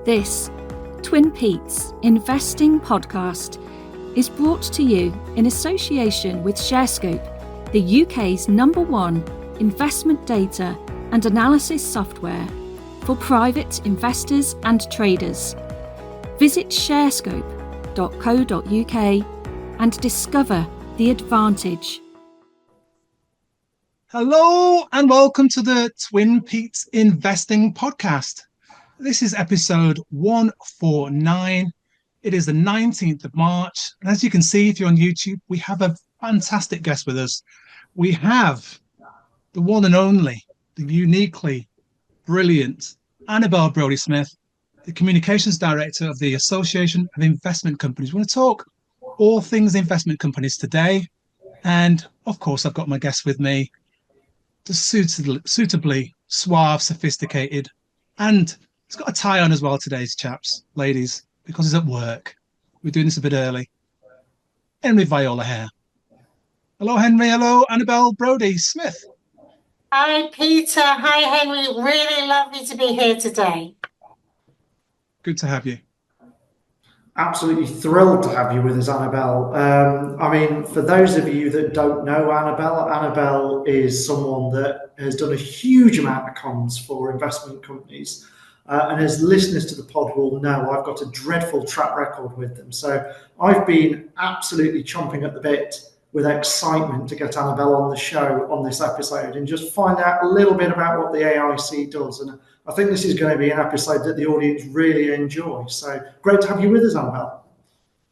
This, Twin Peaks Investing Podcast, is brought to you in association with ShareScope, the UK's #1 investment data and analysis software for private investors and traders. Visit sharescope.co.uk and discover the advantage. Hello and welcome to the Twin Peaks Investing Podcast. This is episode 149. It is the 19th of March. And as you can see, if you're on YouTube, we have a fantastic guest with us. We have the one and only, the uniquely brilliant Annabel Brodie-Smith, the Communications Director of the Association of Investment Companies. We want to talk all things investment companies today. And of course, I've got my guest with me, just suitably suave, sophisticated, and he's got a tie on as well today, chaps, ladies, because he's at work. We're doing this a bit early. Henry Viola here. Hello, Henry. Hello, Annabel Brodie-Smith. Hi, Peter. Hi, Henry. Really lovely to be here today. Good to have you. Absolutely thrilled to have you with us, Annabel. For those of you that don't know Annabel is someone that has done a huge amount of comms for investment companies. And as listeners to the pod will know, I've got a dreadful track record with them. So I've been absolutely chomping at the bit with excitement to get Annabel on the show on this episode and just find out a little bit about what the AIC does. And I think this is going to be an episode that the audience really enjoy. So great to have you with us, Annabel.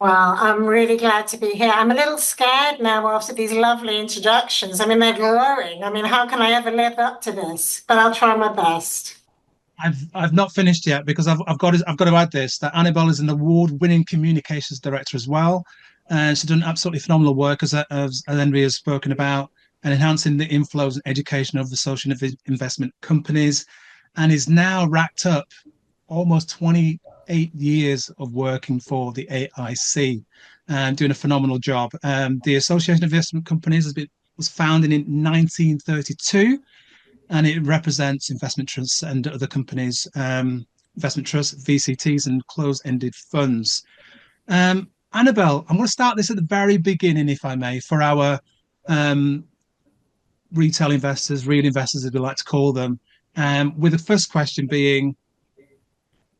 Well, I'm really glad to be here. I'm a little scared now after these lovely introductions. They're glowing. How can I ever live up to this? But I'll try my best. I've not finished yet because I've got to add this, that Annabel is an award-winning communications director as well. And she's done absolutely phenomenal work, as Henry has spoken about, and enhancing the inflows and education of the social investment companies, and is now racked up almost 28 years of working for the AIC and doing a phenomenal job. The Association of Investment Companies was founded in 1932, and it represents investment trusts and other companies, investment trusts, VCTs, and closed-ended funds. Annabel, I'm going to start this at the very beginning, if I may, for our retail investors, real investors, as we like to call them, with the first question being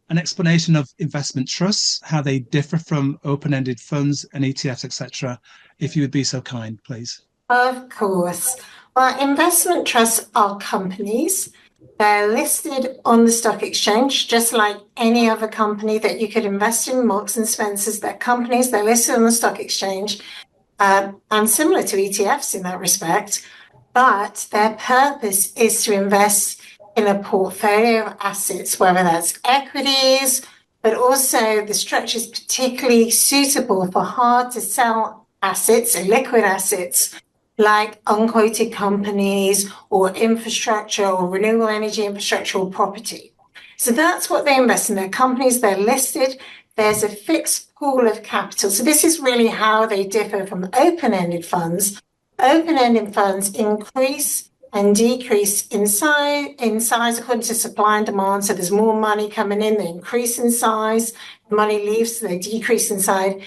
an explanation of investment trusts, how they differ from open-ended funds and ETFs, etc. If you would be so kind, please. Of course. Well, investment trusts are companies. They're listed on the stock exchange, just like any other company that you could invest in. Marks and Spencer's, they're companies, they're listed on the stock exchange, and similar to ETFs in that respect. But their purpose is to invest in a portfolio of assets, whether that's equities, but also the structure is particularly suitable for hard-to-sell assets, or liquid assets, like unquoted companies or infrastructure or renewable energy infrastructure or property. So that's what they invest in. They're companies, they're listed, there's a fixed pool of capital. So this is really how they differ from open-ended funds. Open-ended funds increase and decrease in size according to supply and demand. So there's more money coming in, they increase in size, money leaves, so they decrease in size.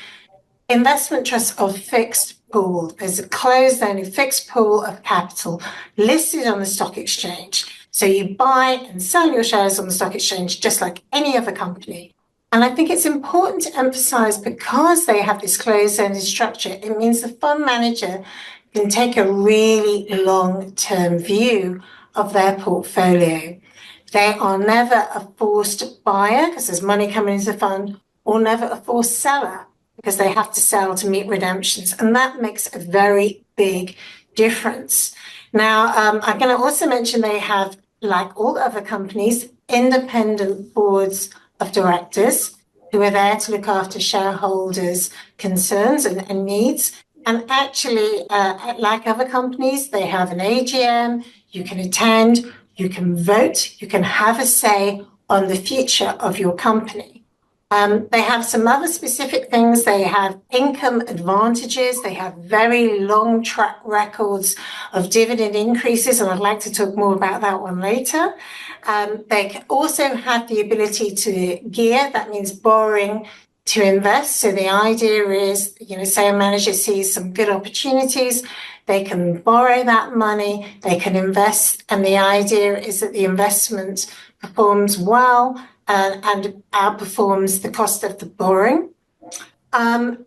Investment trusts are fixed pool. There's a closed-ended fixed pool of capital listed on the stock exchange. So you buy and sell your shares on the stock exchange just like any other company. And I think it's important to emphasize, because they have this closed-ended structure, it means the fund manager can take a really long-term view of their portfolio. They are never a forced buyer because there's money coming into the fund, or never a forced seller because they have to sell to meet redemptions. And that makes a very big difference. Now, I'm going to also mention they have, like all other companies, independent boards of directors who are there to look after shareholders' concerns and needs. And actually, like other companies, they have an AGM, you can attend, you can vote, you can have a say on the future of your company. They have some other specific things. They have income advantages. They have very long track records of dividend increases, and I'd like to talk more about that one later. They also have the ability to gear. That means borrowing to invest. So the idea is, say a manager sees some good opportunities, they can borrow that money, they can invest, and the idea is that the investment performs well and outperforms the cost of the borrowing. They're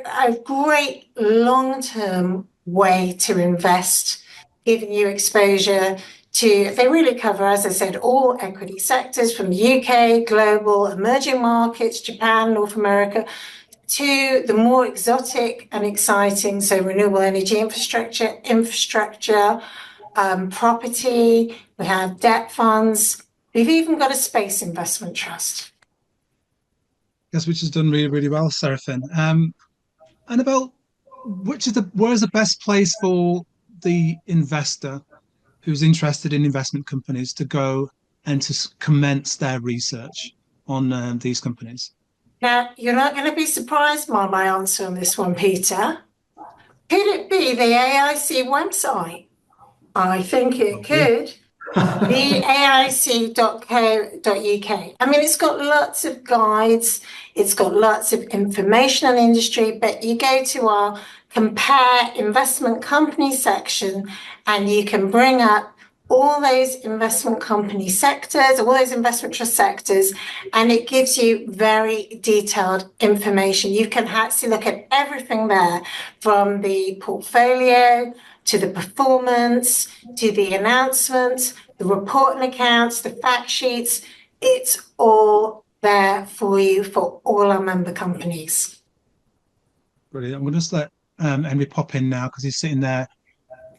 a great long-term way to invest, giving you exposure to, they really cover, as I said, all equity sectors from the UK, global, emerging markets, Japan, North America, to the more exotic and exciting, so renewable energy infrastructure, property, we have debt funds, we've even got a space investment trust. Yes, which has done really, really well, Seraphin. Annabel, where's the best place for the investor who's interested in investment companies to go and to commence their research on these companies? Now, you're not going to be surprised by my answer on this one, Peter. Could it be the AIC website? I think it could. The AIC.co.uk. I mean, it's got lots of guides, it's got lots of information on industry, but you go to our compare investment company section and you can bring up all those investment company sectors, all those investment trust sectors, and it gives you very detailed information. You can actually look at everything there, from the portfolio to the performance, to the announcements, the report and accounts, the fact sheets. It's all there for you for all our member companies. Brilliant. I'm going to just let Henry pop in now because he's sitting there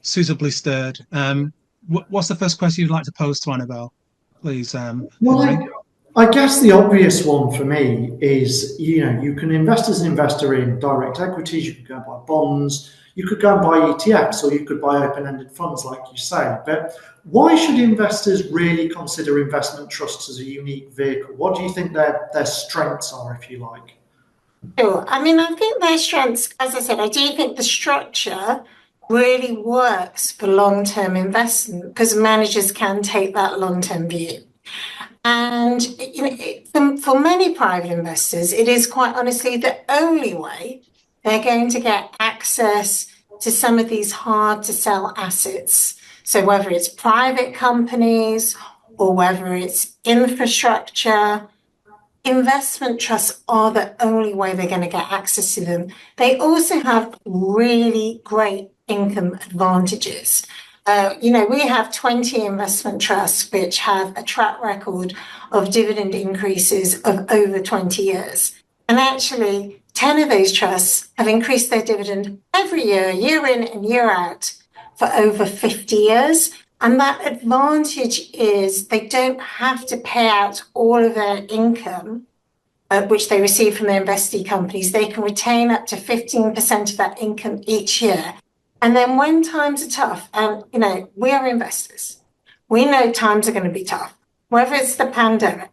suitably stirred. What's the first question you'd like to pose to Annabel, please? Well, I guess the obvious one for me is, you can invest as an investor in direct equities, you could go and buy bonds, you could go and buy ETFs, or you could buy open-ended funds, like you say. But why should investors really consider investment trusts as a unique vehicle? What do you think their strengths are, if you like? Sure. I mean, I think their strengths, as I said, I do think the structure really works for long-term investment because managers can take that long-term view. And for many private investors, it is quite honestly the only way they're going to get access to some of these hard-to-sell assets. So whether it's private companies or whether it's infrastructure, investment trusts are the only way they're going to get access to them. They also have really great income advantages. We have 20 investment trusts which have a track record of dividend increases of over 20 years. And actually, 10 of those trusts have increased their dividend every year, year in and year out, for over 50 years. And that advantage is they don't have to pay out all of their income, which they receive from their investee companies. They can retain up to 15% of that income each year. And then when times are tough, and we are investors, we know times are going to be tough, whether it's the pandemic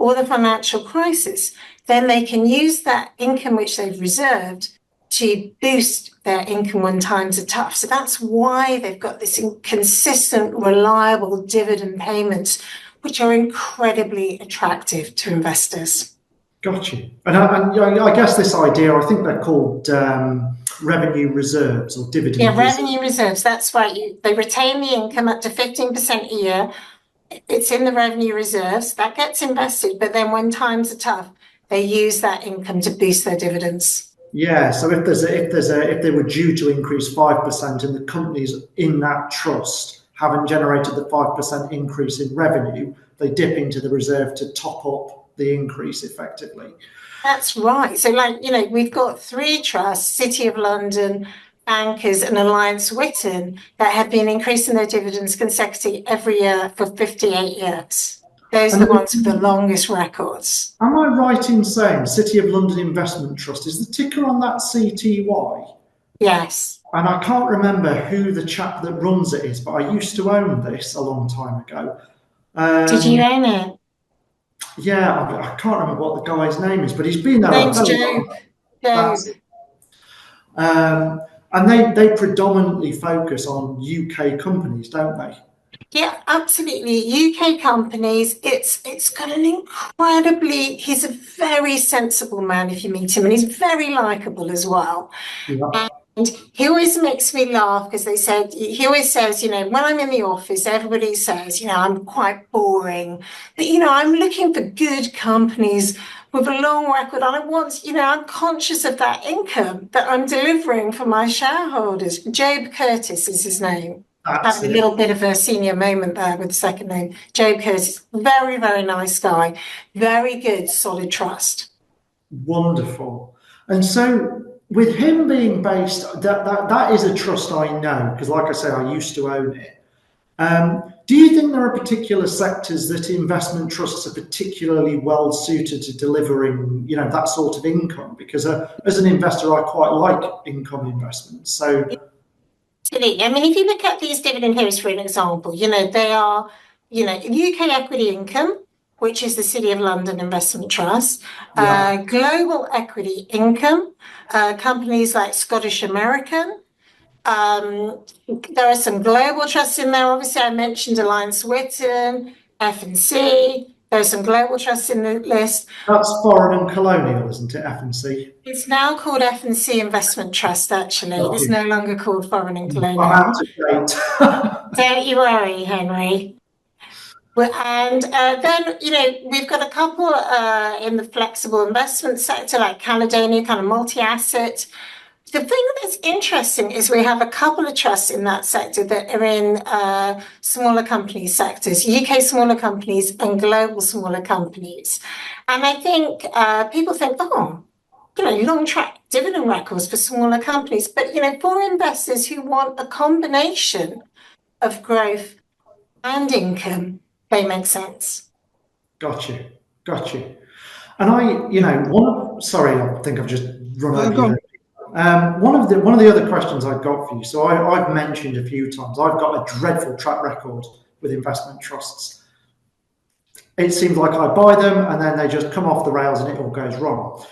or the financial crisis, then they can use that income which they've reserved to boost their income when times are tough. So that's why they've got this consistent, reliable dividend payments, which are incredibly attractive to investors. Got you. And I guess this idea, I think they're called revenue reserves or dividend reserves. Revenue reserves, that's right. They retain the income up to 15% a year. It's in the revenue reserves. That gets invested, but then when times are tough, they use that income to boost their dividends. Yeah, so if they were due to increase 5% and the companies in that trust haven't generated the 5% increase in revenue, they dip into the reserve to top up the increase effectively. That's right. So we've got 3 trusts, City of London, Bankers and Allianz Witan, that have been increasing their dividends consecutively every year for 58 years. Those are the ones with the longest records. Am I right in saying City of London Investment Trust, is the ticker on that CTY? Yes. And I can't remember who the chap that runs it is, but I used to own this a long time ago. Did you own it? Yeah, I can't remember what the guy's name is, but he's been there a Name's very Joe. long time. And they predominantly focus on UK companies, don't they? Yeah, absolutely. UK companies, it's got an he's a very sensible man if you meet him, and he's very likable as well. Yeah. And he always makes me laugh because he always says, when I'm in the office, everybody says, I'm quite boring. But, I'm looking for good companies with a long record. And I'm conscious of that income that I'm delivering for my shareholders. Job Curtis is his name. Having a little bit of a senior moment there with the second name. Job Curtis, very, very nice guy. Very good, solid trust. Wonderful. And so with him being based, that is a trust I know, because like I say, I used to own it. Do you think there are particular sectors that investment trusts are particularly well suited to delivering, that sort of income? Because as an investor, I quite like income investments. So, absolutely. I mean, if you look at these dividend heroes, for an example, they are, UK Equity Income, which is the City of London Investment Trust, Global Equity Income, companies like Scottish American. There are some global trusts in there. Obviously, I mentioned Allianz, Witan, F&C. There's some global trusts in the list. That's foreign and colonial, isn't it, F&C? It's now called F&C Investment Trust, actually. Okay. It's no longer called foreign and colonial. I'm out of date. Don't you worry, Henry. And then, we've got a couple in the flexible investment sector, like Caledonia, kind of multi-asset. The thing that's interesting is we have a couple of trusts in that sector that are in smaller company sectors, UK smaller companies and global smaller companies. And I think people think, long track dividend records for smaller companies. But, for investors who want a combination of growth and income, they make sense. Got you. And I think I've just run over you. One of the other questions I've got for you. So I've mentioned a few times, I've got a dreadful track record with investment trusts. It seems like I buy them and then they just come off the rails and it all goes wrong.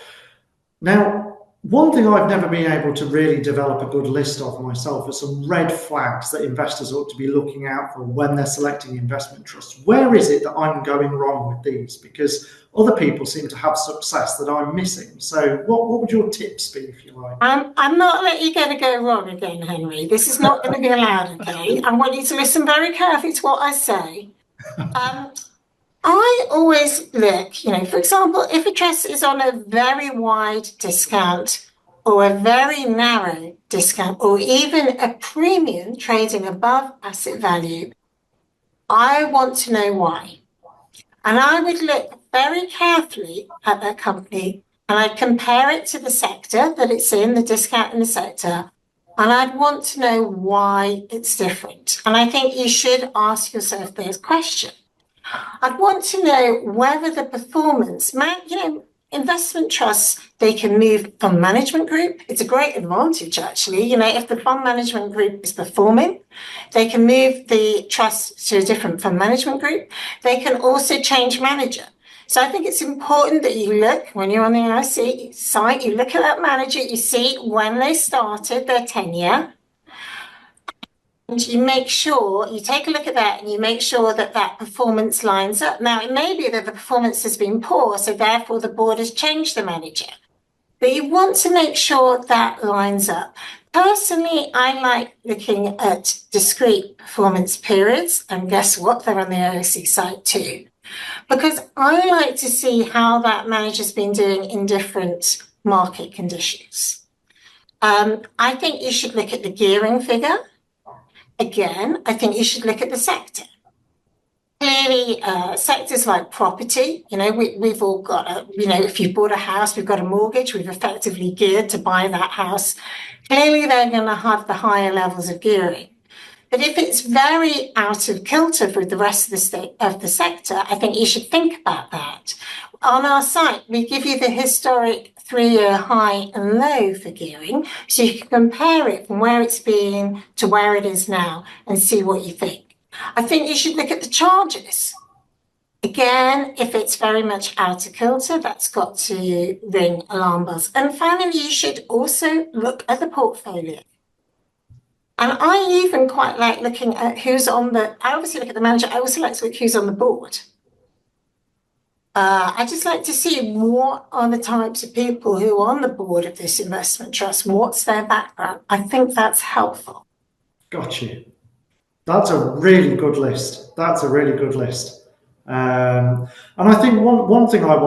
Now, one thing I've never been able to really develop a good list of myself are some red flags that investors ought to be looking out for when they're selecting investment trusts. Where is it that I'm going wrong with these? Because other people seem to have success that I'm missing. So what would your tips be, if you like? I'm not letting you go wrong again, Henry. This is not going to be allowed, okay? I want you to listen very carefully to what I say. I always look, for example, if a trust is on a very wide discount or a very narrow discount or even a premium trading above asset value, I want to know why. And I would look very carefully at that company and I'd compare it to the sector that it's in, the discount in the sector, and I'd want to know why it's different. And I think you should ask yourself this question. I'd want to know whether the performance, investment trusts, they can move fund management group. It's a great advantage, actually. If the fund management group is performing, they can move the trust to a different fund management group. They can also change manager. So I think it's important that you look, when you're on the AIC site, you look at that manager, you see when they started their tenure, and you make sure, you take a look at that and you make sure that that performance lines up. Now, it may be that the performance has been poor, so therefore the board has changed the manager. But you want to make sure that lines up. Personally, I like looking at discrete performance periods, and guess what? They're on the AIC site too. Because I like to see how that manager's been doing in different market conditions. I think you should look at the gearing figure. Again, I think you should look at the sector. Clearly, sectors like property, we've all got if you've bought a house, we've got a mortgage, we've effectively geared to buy that house. Clearly, they're going to have the higher levels of gearing. But if it's very out of kilter with the rest of the sector, I think you should think about that. On our site, we give you the historic 3-year high and low for gearing, so you can compare it from where it's been to where it is now and see what you think. I think you should look at the charges. Again, if it's very much out of kilter, that's got to ring alarm bells. And finally, you should also look at the portfolio. And I even quite like looking at who's on I obviously look at the manager, I also like to look who's on the board. I just like to see what are the types of people who are on the board of this investment trust, what's their background. I think that's helpful. Got you. That's a really good list. That's a really good list. And I think one thing I'd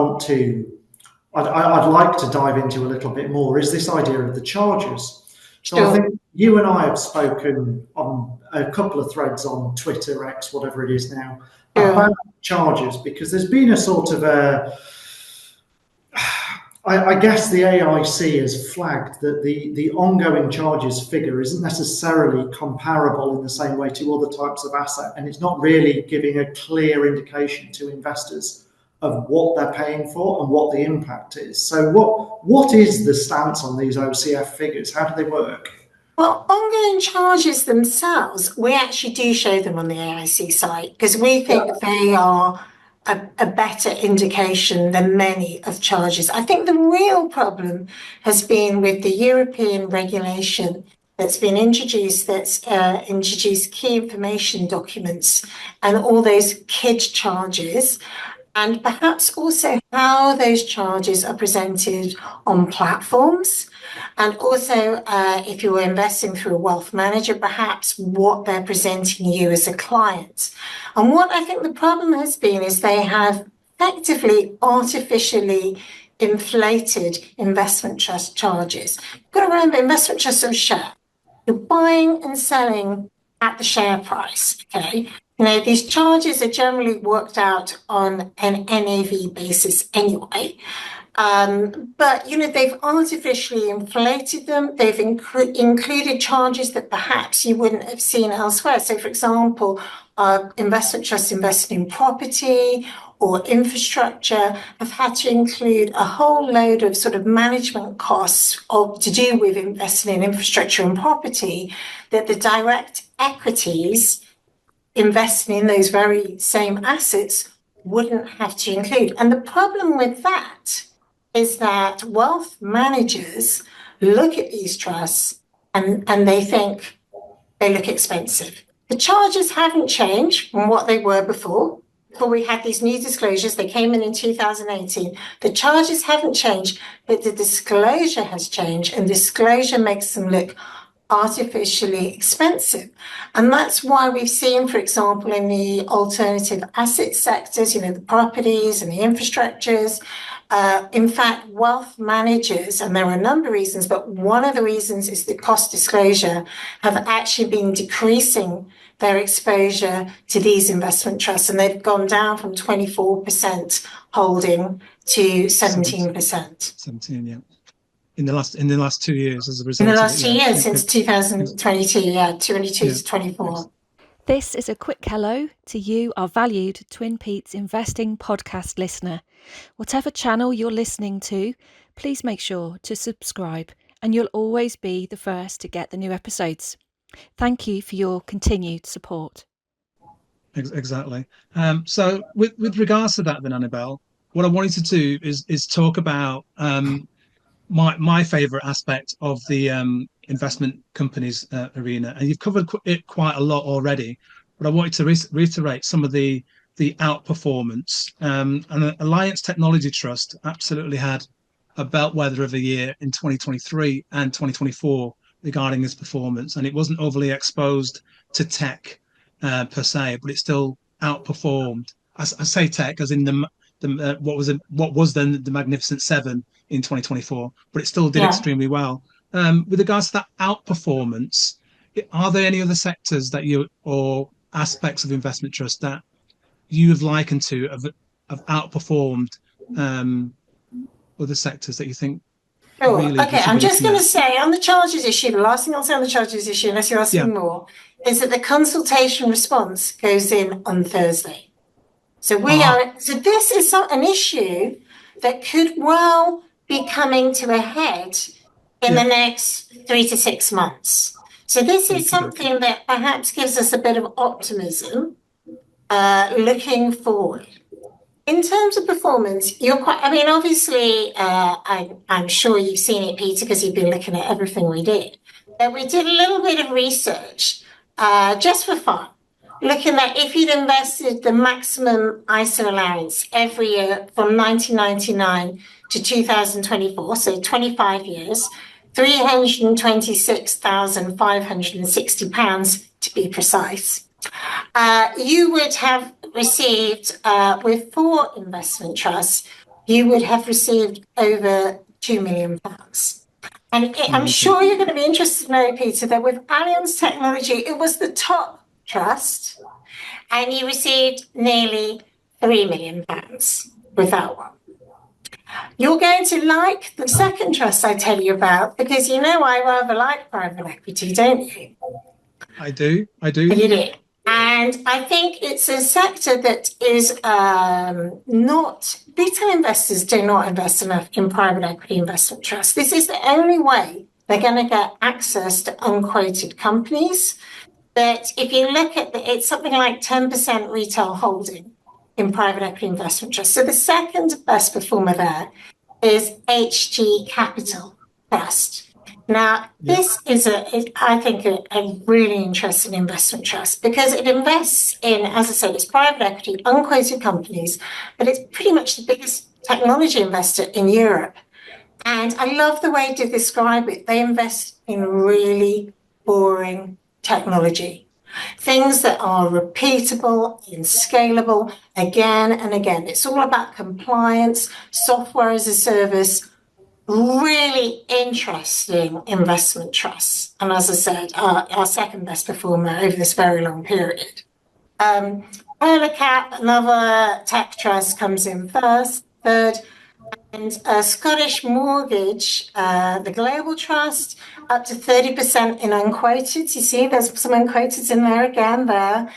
like to dive into a little bit more is this idea of the charges. So Sure. I think you and I have spoken on a couple of threads on Twitter, X, whatever it is now, about charges, because there's been a sort of I guess the AIC has flagged that the ongoing charges figure isn't necessarily comparable in the same way to other types of asset, and it's not really giving a clear indication to investors of what they're paying for and what the impact is. So what is the stance on these OCF figures? How do they work? Well, ongoing charges themselves, we actually do show them on the AIC site because we think they are a better indication than many of charges. I think the real problem has been with the European regulation that's been introduced, that's introduced key information documents and all those KID charges, and perhaps also how those charges are presented on platforms. And also, if you were investing through a wealth manager, perhaps what they're presenting you as a client. And what I think the problem has been is they have effectively artificially inflated investment trust charges. You've got to remember, investment trusts are a share. You're buying and selling at the share price, okay? You know, these charges are generally worked out on an NAV basis anyway. But, you know, they've artificially inflated them. They've included charges that perhaps you wouldn't have seen elsewhere. So, for example, investment trusts invested in property or infrastructure have had to include a whole load of sort of management costs to do with investing in infrastructure and property that the direct equities investing in those very same assets wouldn't have to include. And the problem with that is that wealth managers look at these trusts and they think they look expensive. The charges haven't changed from what they were before. Before we had these new disclosures, they came in 2018. The charges haven't changed, but the disclosure has changed, and disclosure makes them look artificially expensive. And that's why we've seen, for example, in the alternative asset sectors, you know, the properties and the infrastructures, in fact, wealth managers, and there are a number of reasons, but one of the reasons is that cost disclosure have actually been decreasing their exposure to these investment trusts, and they've gone down from 24% holding to 17%. 17, yeah. In the last 2 years, as a result. In the last 2 years, since 2022, 22 to 24. This is a quick hello to you, our valued Twin Peaks Investing podcast listener. Whatever channel you're listening to, please make sure to subscribe, and you'll always be the first to get the new episodes. Thank you for your continued support. Exactly. So with regards to that then, Annabel, what I wanted to do is talk about my favourite aspect of the investment companies arena, and you've covered it quite a lot already, but I wanted to reiterate some of the outperformance. And Allianz Technology Trust absolutely had a bellwether of a year in 2023 and 2024 regarding its performance, and it wasn't overly exposed to tech per se, but it still outperformed. I say tech as in what was then the Magnificent Seven in 2024, but it still did extremely well. With regards to that outperformance, are there any other sectors or aspects of investment trust that you have likened to have outperformed other sectors that you think? Sure. Really okay, I'm just going to say on the charges issue, the last thing I'll say on the charges issue, unless you're asking more, is that the consultation response goes in on Thursday. So this is an issue that could well be coming to a head in the next 3 to 6 months. So this is something that perhaps gives us a bit of optimism looking forward. In terms of performance, obviously, I'm sure you've seen it, Peter, because you've been looking at everything we did. But we did a little bit of research just for fun, looking at if you'd invested the maximum ISA allowance every year from 1999 to 2024, so 25 years, £326,560 to be precise. You would have received, with 4 investment trusts, you would have received over £2 million. And I'm sure you're going to be interested to know, Peter, that with Allianz Technology, it was the top trust, and you received nearly £3 million with that one. You're going to like the second trust I tell you about, because you know I rather like private equity, don't you? I do. You do. And I think it's a sector that is not, retail investors do not invest enough in private equity investment trusts. This is the only way they're going to get access to unquoted companies. But if you look at it's something like 10% retail holding in private equity investment trusts. So the second best performer there is HG Capital Trust. Now, this is, I think, a really interesting investment trust, because it invests in, as I said, it's private equity, unquoted companies, but it's pretty much the biggest technology investor in Europe. And I love the way to describe it. They invest in really boring technology, things that are repeatable and scalable again and again. It's all about compliance, software as a service. Really interesting investment trusts. And as I said, our second best performer over this very long period. Cap, another tech trust, comes in third. And Scottish Mortgage, the Global Trust, up to 30% in unquoted. You see, there's some unquoted in there again there.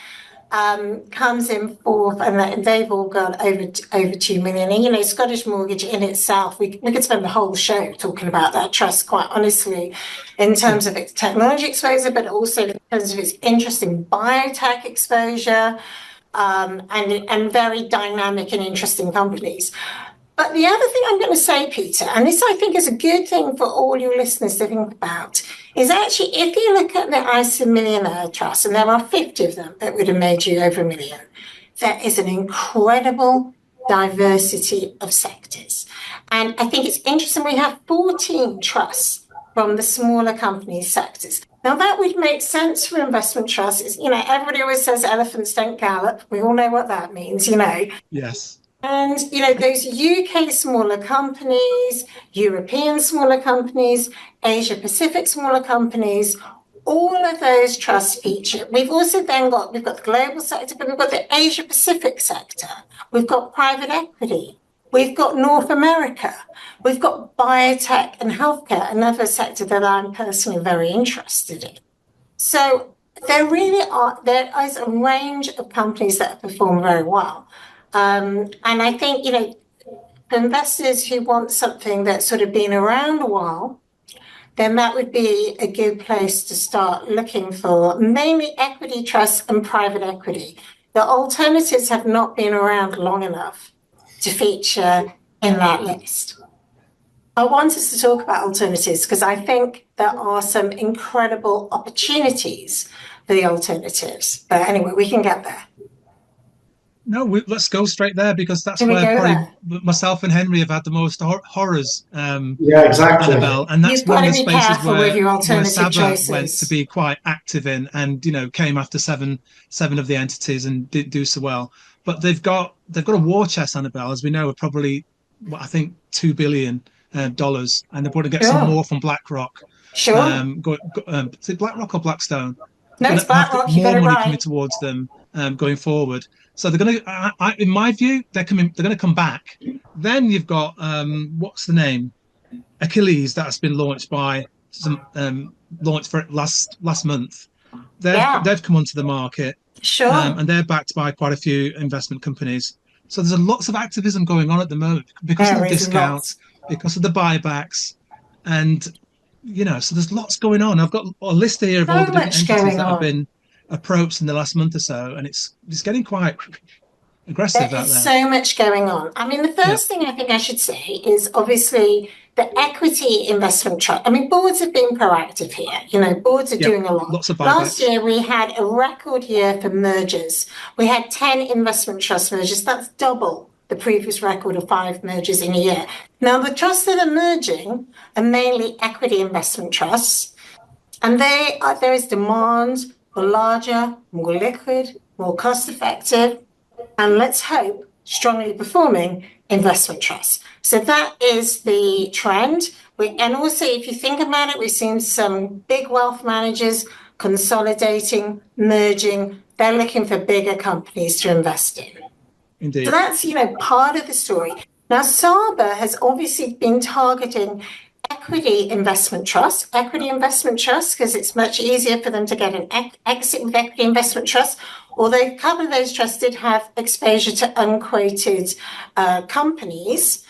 Comes in fourth, and they've all got over 2 million. And, you know, Scottish Mortgage in itself, we could spend the whole show talking about that trust, quite honestly, in terms of its technology exposure, but also in terms of its interesting biotech exposure, and very dynamic and interesting companies. But the other thing I'm going to say, Peter, and this I think is a good thing for all your listeners to think about, is actually if you look at the ISA Millionaire Trust, and there are 50 of them that would have made you over $1 million, there is an incredible diversity of sectors. And I think it's interesting, we have 14 trusts from the smaller company sectors. Now, that would make sense for investment trusts. You know, everybody always says elephants don't gallop. We all know what that means, you know. Yes. And, you know, those UK smaller companies, European smaller companies, Asia Pacific smaller companies, all of those trusts feature. We've also then we've got the global sector, but we've got the Asia Pacific sector. We've got private equity. We've got North America. We've got biotech and healthcare, another sector that I'm personally very interested in. So there is a range of companies that perform very well. And I think, you know, for investors who want something that's sort of been around a while, then that would be a good place to start looking for mainly equity trusts and private equity. The alternatives have not been around long enough to feature in that list. I want us to talk about alternatives because I think there are some incredible opportunities for the alternatives. But anyway, we can get there. No, let's go straight there, because that's where probably myself and Henry have had the most horrors. Yeah, exactly. Annabel, and that's one of the spaces where SABA choices went to be quite active in, and, you know, came after seven of the entities and didn't do so well. But they've got a war chest, Annabel, as we know, of probably I think $2 billion, and they're going to get some more from BlackRock. Sure. Is it BlackRock or Blackstone? No, it's BlackRock. More money coming towards them going forward. So they're going to, in my view, they're going to come back. Then you've got what's the name? ACHILLES, that has been launched by launched for last month. They've come onto the market. Sure. And they're backed by quite a few investment companies. So there's lots of activism going on at the moment because of the discounts, because of the buybacks, and, you know, so there's lots going on. I've got a list here of all the different entities that have been approached in the last month or so, and it's getting quite aggressive There out is there. so much going on. I mean, the first thing I think I should say is obviously the equity investment trust. I mean, boards have been proactive here. You know, boards are doing a lot. Lots of buybacks. Last year, we had a record year for mergers. We had 10 investment trust mergers. That's double the previous record of 5 mergers in a year. Now, the trusts that are merging are mainly equity investment trusts, and there is demand for larger, more liquid, more cost-effective, and let's hope strongly performing investment trusts. So that is the trend. And also, if you think about it, we've seen some big wealth managers consolidating, merging. They're looking for bigger companies to invest in. Indeed. So that's, part of the story. Now, SABA has obviously been targeting equity investment trusts, because it's much easier for them to get an exit with equity investment trusts, although a couple of those trusts did have exposure to unquoted companies.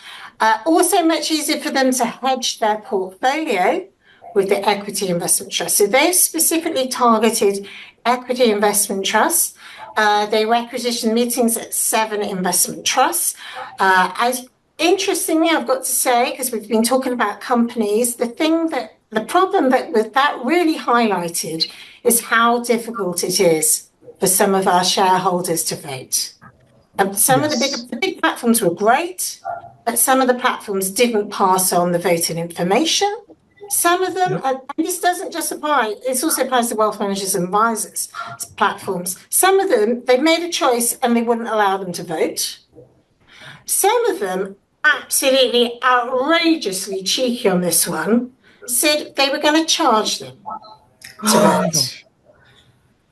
Also much easier for them to hedge their portfolio with the equity investment trust. So they've specifically targeted equity investment trusts. They requisitioned meetings at 7 investment trusts. Interestingly, I've got to say, because we've been talking about companies, the problem that really highlighted is how difficult it is for some of our shareholders to vote. Some of the big platforms were great, but some of the platforms didn't pass on the voting information. Some of them, and this doesn't just apply, this also applies to wealth managers and advisors platforms. Some of them, they made a choice and they wouldn't allow them to vote. Some of them, absolutely outrageously cheeky on this one, said they were going to charge them to vote.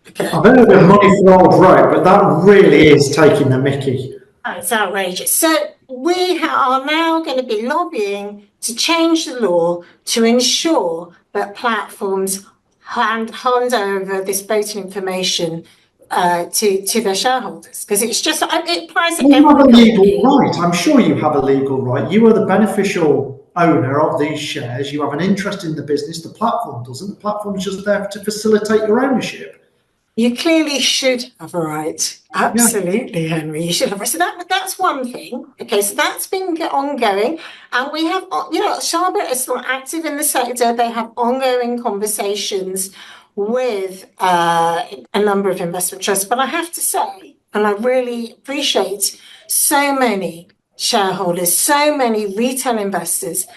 Okay. I've heard of money for old rope, but that really is taking the mickey. Oh, it's outrageous. So we are now going to be lobbying to change the law to ensure that platforms hand over this voting information to their shareholders, because it's just it applies to you have a legal right. I'm sure you have a legal right. You are the beneficial owner of these shares. You have an interest in the business. The platform doesn't. The platform's just there to facilitate your ownership. You clearly should have a right. Absolutely, Henry. You should have. So that's one thing. Okay, so that's been ongoing, and we have, SABA is still active in the sector. They have ongoing conversations with a number of investment trusts. But I have to say, and I really appreciate so many shareholders, so many retail investors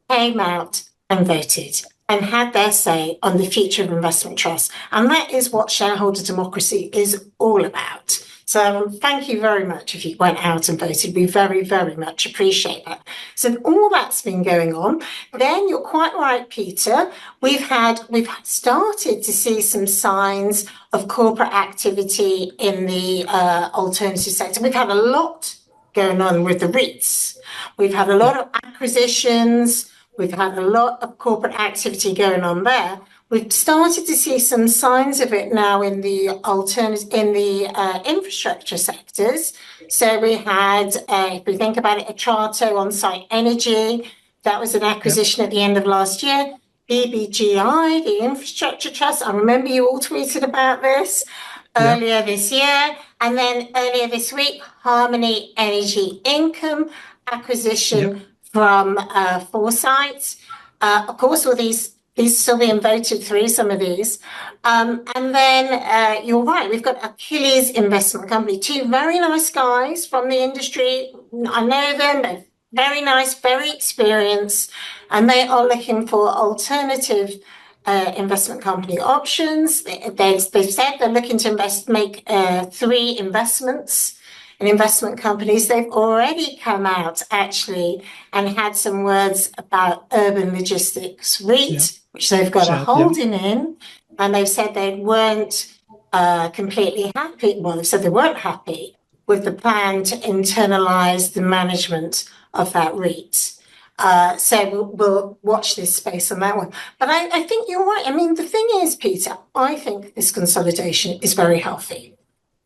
came out and voted and had their say on the future of investment trusts. And that is what shareholder democracy is all about. So thank you very much if you went out and voted. We very, very much appreciate that. So all that's been going on. Then you're quite right, Peter. We've started to see some signs of corporate activity in the alternative sector. We've had a lot going on with the REITs. We've had a lot of acquisitions. We've had a lot of corporate activity going on there. We've started to see some signs of it now in the infrastructure sectors. So we had, if we think about it, Atrato On-Site Energy. That was an acquisition at the end of last year. BBGI, the infrastructure trust. I remember you all tweeted about this earlier this year. And then earlier this week, Harmony Energy Income acquisition from Foresight. Of course, all these still being voted through, some of these. And then you're right, we've got Achilles Investment Company, 2 very nice guys from the industry. I know them, they're very nice, very experienced, and they are looking for alternative investment company options. They've said they're looking to make 3 investments in investment companies. They've already come out actually and had some words about Urban Logistics REIT, which they've got a holding in, and they've said they weren't completely happy. Well, they said they weren't happy with the plan to internalise the management of that REIT. So we'll watch this space on that one. But I think you're right. I mean, the thing is, Peter, I think this consolidation is very healthy.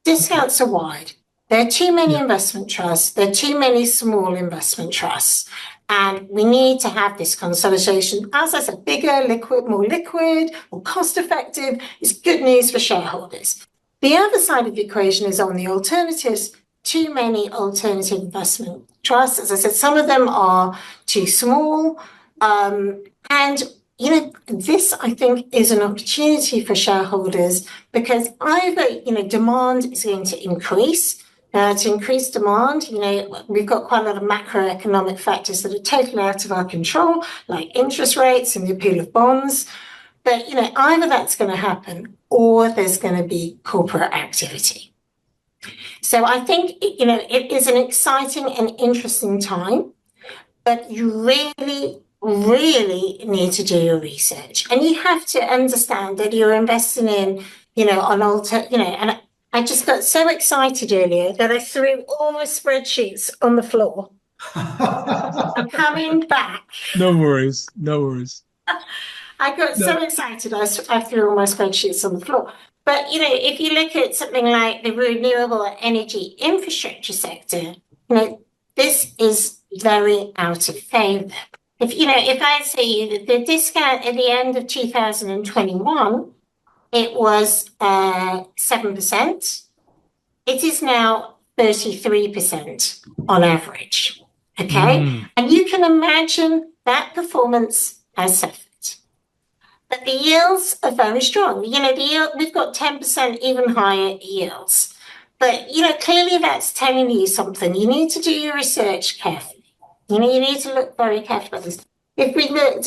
Discounts are wide. There are too many investment trusts. There are too many small investment trusts. And we need to have this consolidation. As I said, bigger, more liquid, more cost effective is good news for shareholders. The other side of the equation is on the alternatives. too many alternative investment trusts. As I said, some of them are too small. And, you know, this, I think, is an opportunity for shareholders because either, you know, demand is going to increase. To increase demand, you know, we've got quite a lot of macroeconomic factors that are totally out of our control, like interest rates and the appeal of bonds. But, you know, either that's going to happen or there's going to be corporate activity. So I think, you know, it is an exciting and interesting time, but you really need to do your research. And you have to understand that you're investing in, you know, and I just got so excited earlier that I threw all my spreadsheets on the floor. I'm coming back. No worries. No worries. I got so excited, I threw all my spreadsheets on the floor. But, you know, if you look at something like the renewable energy infrastructure sector, you know, this is very out of favour. If I say that the discount at the end of 2021, it was 7%. It is now 33% on average. Okay, and you can imagine that performance has suffered. But the yields are very strong. You know, the yield, we've got 10% even higher yields. But, you know, clearly that's telling you something. You need to do your research carefully. You know, you need to look very carefully at this. If we look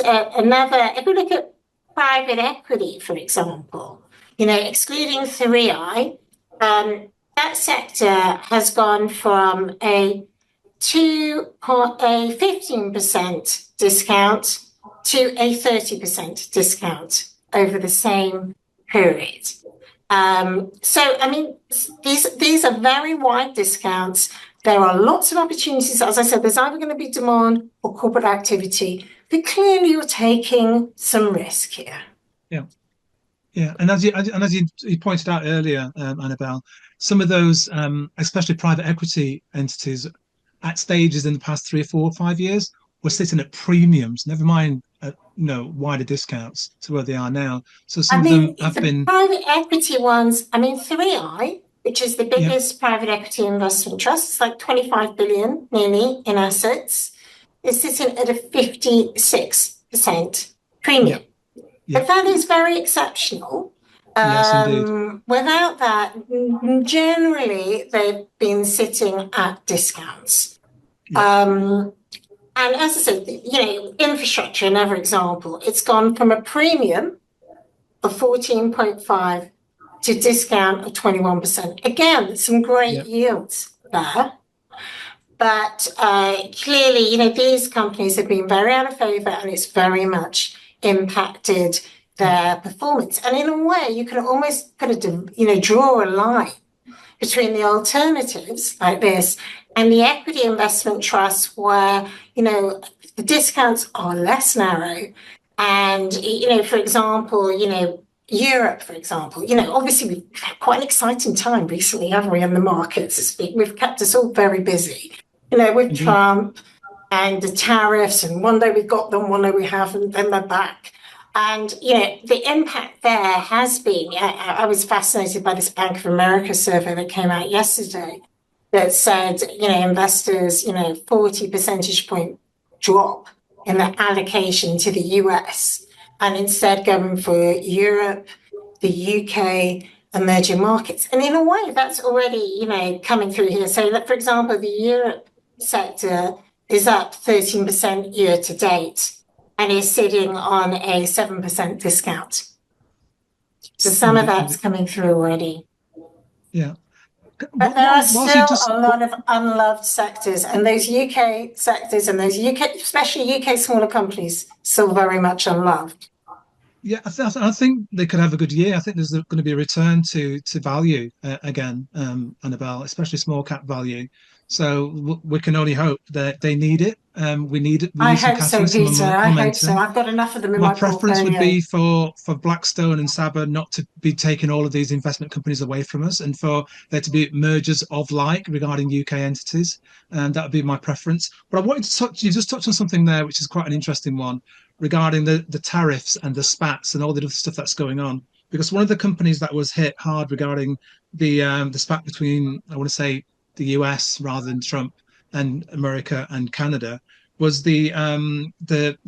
at private equity, for example, you know, excluding 3i, that sector has gone from a 15% discount to a 30% discount over the same period. So, I mean, these are very wide discounts. There are lots of opportunities. As I said, there's either going to be demand or corporate activity, but clearly you're taking some risk here. Yeah. Yeah, and as you pointed out earlier, Annabel, some of those, especially private equity entities, at stages in the past 3 or 4 or 5 years, were sitting at premiums. Never mind, wider discounts to where they are now. So some of them have been private equity ones. I mean, 3i, which is the biggest private equity investment trust, it's like 25 billion nearly in assets, is sitting at a 56% premium. But that is very exceptional. Yes, indeed. Without that, generally they've been sitting at discounts. And as I said, you know, infrastructure, another example, it's gone from a premium of 14.5 to discount of 21%. Again, some great yields there. But clearly, you know, these companies have been very out of favour and it's very much impacted their performance. And in a way, you can almost kind of, you know, draw a line between the alternatives like this and the equity investment trusts where, you know, the discounts are less narrow. And, you know, for example, you know, Europe, for example, you know, obviously we've had quite an exciting time recently, haven't we, in the markets? We've kept us all very busy, you know, with Trump and the tariffs, and one day we've got them, one day we haven't, then they're back. And, you know, the impact there has been, I was fascinated by this Bank of America survey that came out yesterday that said, you know, investors, you know, 40 percentage point drop in their allocation to the US, and instead going for Europe, the UK, emerging markets. And in a way, that's already, you know, coming through here. So, for example, the Europe sector is up 13% year to date and is sitting on a 7% discount. So some of that's coming through already. Yeah. But there are still a lot of unloved sectors, and those UK sectors and those especially UK smaller companies, still very much unloved. Yeah, I think they could have a good year. I think there's going to be a return to value again, Annabel, especially small cap value. So we can only hope that they need it. We need it. I hope so, Peter. I hope so. I've got enough of them in my portfolio. My preference would be for Blackstone and SABA not to be taking all of these investment companies away from us, and for there to be mergers of like regarding UK entities. And that would be my preference. But I wanted to you just touched on something there, which is quite an interesting one, regarding the tariffs and the spats and all the other stuff that's going on. Because one of the companies that was hit hard regarding the spat between, I want to say, the US rather than Trump and America and Canada was the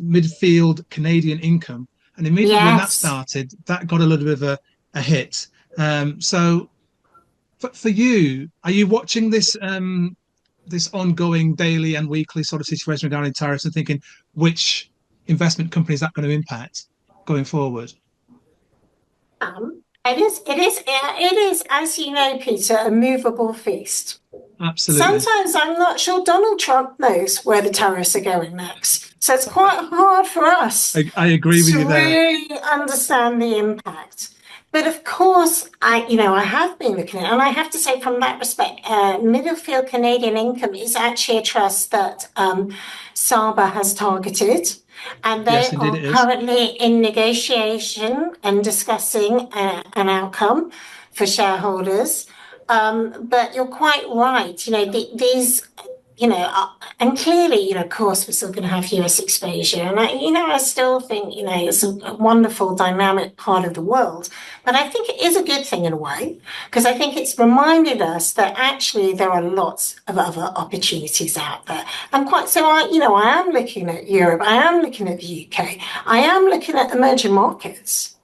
midfield Canadian income. And immediately when that Yes. started, that got a little bit of a hit. So for you, are you watching this this ongoing daily and weekly sort of situation regarding tariffs and thinking which investment company is that going to impact going forward? It is, as you know, Peter, a movable feast. Absolutely. Sometimes I'm not sure Donald Trump knows where the tariffs are going next. So it's quite hard for us I agree with to you there. really understand the impact. But of course, I have been looking at it, and I have to say from that respect, Middlefield Canadian Income is actually a trust that SABA has targeted. And they Yes, indeed are it is. currently in negotiation and discussing an outcome for shareholders. But you're quite right. These, and clearly, of course, we're still going to have US exposure. And I still think, it's a wonderful, dynamic part of the world. But I think it is a good thing in a way, because I think it's reminded us that actually there are lots of other opportunities out there. And I am looking at Europe. I am looking at the UK. I am looking at emerging markets.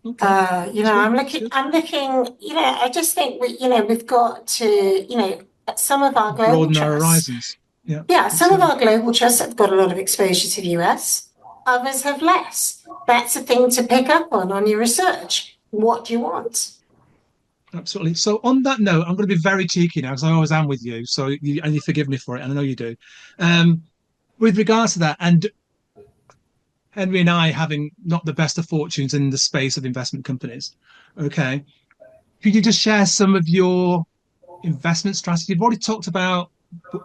Okay. I'm looking, I just think we've got to, some of our global broaden our trusts. horizons. Yeah. Yeah, some of our global trusts have got a lot of exposure to the US, others have less. That's a thing to pick up on your research. What do you want? Absolutely. So on that note, I'm going to be very cheeky now, because I always am with you. So you forgive me for it, and I know you do. With regards to that, and Henry and I having not the best of fortunes in the space of investment companies, okay, could you just share some of your investment strategy? You've already talked about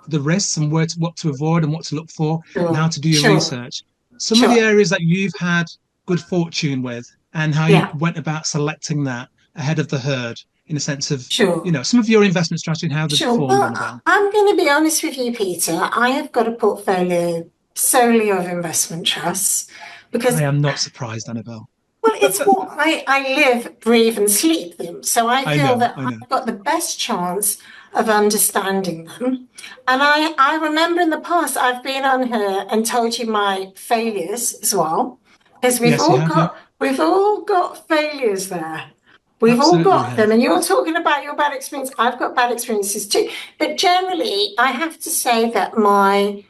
the risks and what to avoid and what to look for, and how to do your research. Some of the areas that you've had good fortune with, and how you went about selecting that ahead of the herd, in a sense of, some of your investment strategy and how they've performed, Annabel. I'm going to be honest with you, Peter. I have got a portfolio solely of investment trusts, because I am not surprised, Annabel. Well, it's what I live, breathe, and sleep them. So I feel that I've got the best chance of understanding them. And I remember in the past, I've been on here and told you my failures as well, because we've all got failures there. We've all got them. And you're talking about your bad experience. I've got bad experiences too. But generally, I have to say that my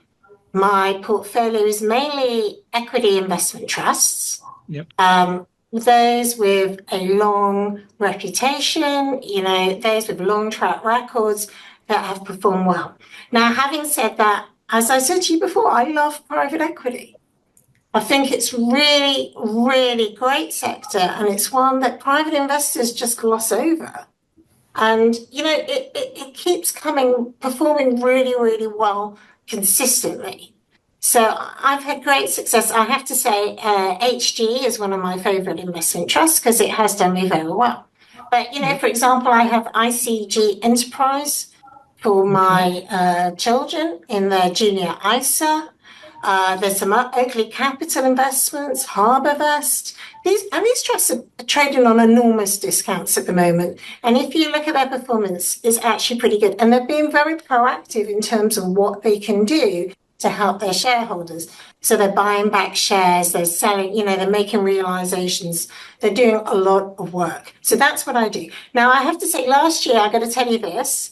portfolio is mainly equity investment trusts. Yep. Those with a long reputation, those with long track records that have performed well. Now, having said that, as I said to you before, I love private equity. I think it's really, really great sector, and it's one that private investors just gloss over. And, it keeps performing really, really well consistently. So I've had great success. I have to say, HG is one of my favorite investment trusts, because it has done me very well. But, for example, I have ICG Enterprise for my children in their junior ISA. There's some Oakley Capital Investments, Harbourvest. These trusts are trading on enormous discounts at the moment. And if you look at their performance, it's actually pretty good. And they're being very proactive in terms of what they can do to help their shareholders. So they're buying back shares, they're selling, they're making realizations, they're doing a lot of work. So that's what I do. Now, I have to say, last year, I got to tell you this,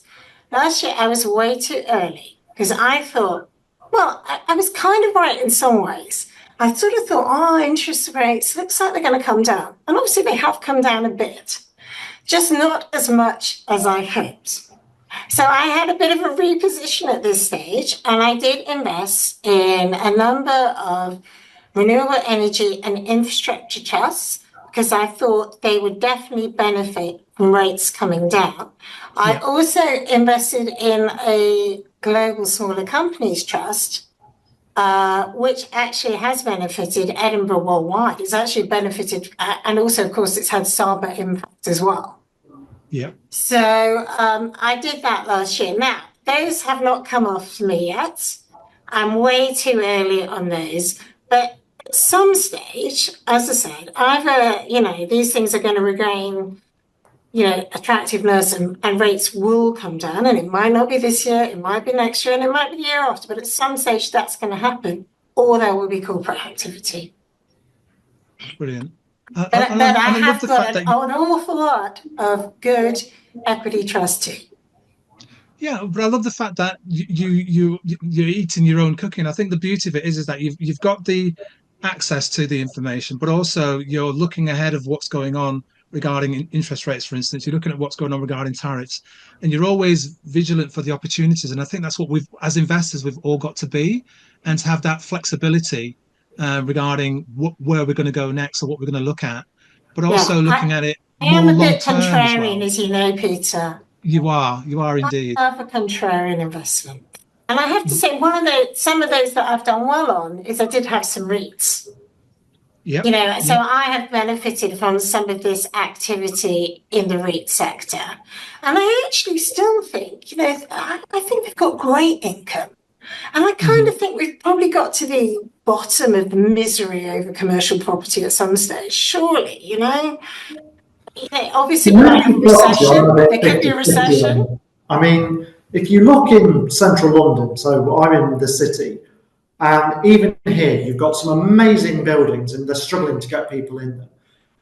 last year I was way too early, because I thought, well, I was kind of right in some ways. I sort of thought, interest rates, looks like they're going to come down. And obviously they have come down a bit, just not as much as I hoped. So I had a bit of a reposition at this stage, and I did invest in a number of renewable energy and infrastructure trusts, because I thought they would definitely benefit from rates coming down. I also invested in a global smaller companies trust, which actually has benefited Edinburgh Worldwide. It's actually benefited, and also, of course, it's had SABA impact as well. Yeah. So I did that last year. Now, those have not come off for me yet. I'm way too early on those. But at some stage, as I said, either, these things are going to regain attractiveness and rates will come down, and it might not be this year, it might be next year, and it might be the year after, but at some stage that's going to happen, or there will be corporate activity. Brilliant. But I have got an awful lot of good equity trust too. Yeah, but I love the fact that you're eating your own cooking. I think the beauty of it is that you've got the access to the information, but also you're looking ahead of what's going on regarding interest rates, for instance. You're looking at what's going on regarding tariffs, and you're always vigilant for the opportunities. And I think that's what as investors, we've all got to be, and to have that flexibility regarding where we're going to go next or what we're going to look at, but also looking at it more long-term. I am a bit contrarian, as you know, Peter. You are indeed. I love a contrarian investment. And I have to say, some of those that I've done well on is I did have some REITs. Yep. So I have benefited from some of this activity in the REIT sector. And I actually still think, I think they've got great income. And I kind of think we've probably got to the bottom of the misery over commercial property at some stage, surely, Obviously, we might have a recession. There could be a recession. I mean, if you look in central London, so I'm in the city, and even here, you've got some amazing buildings and they're struggling to get people in them.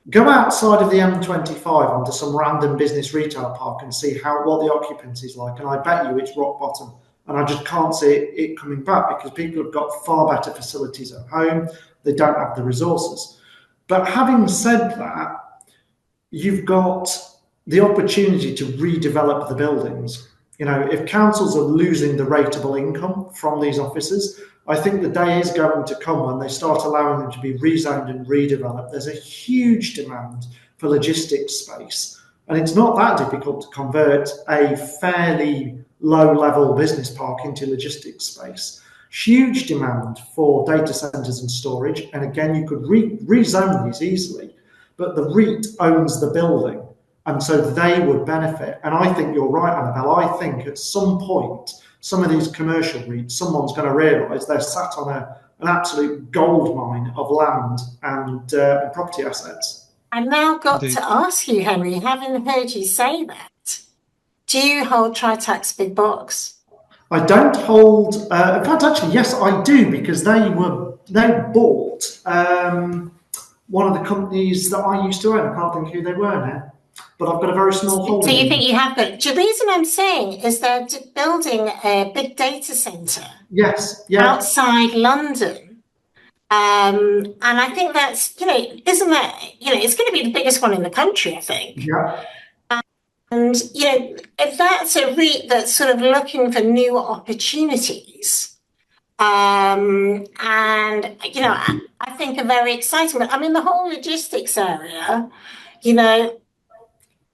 Go outside of the M25 onto some random business retail park and see what the occupancy is like, and I bet you it's rock bottom. And I just can't see it coming back because people have got far better facilities at home. They don't have the resources. But having said that, you've got the opportunity to redevelop the buildings. If councils are losing the rateable income from these offices, I think the day is going to come when they start allowing them to be rezoned and redeveloped. There's a huge demand for logistics space. And it's not that difficult to convert a fairly low-level business park into logistics space. Huge demand for data centres and storage. And again, you could rezone these easily. But the REIT owns the building, and so they would benefit. And I think you're right, Annabel. I think at some point, some of these commercial REITs, someone's going to realise they're sat on an absolute gold mine of land and property assets. I've now got to ask you, Henry, having heard you say that, do you hold Tritax Big Box? I don't hold. In fact, actually, yes, I do, because they bought one of the companies that I used to own. I can't think who they were now, but I've got a very small holding. So you think you have got? The reason I'm saying is they're building a big data centre. Yes. Yeah. Outside London, and I think that's isn't that it's going to be the biggest one in the country, I think. Yeah. And if that's a REIT that's sort of looking for new opportunities. And I think are very exciting. But I mean, the whole logistics area, I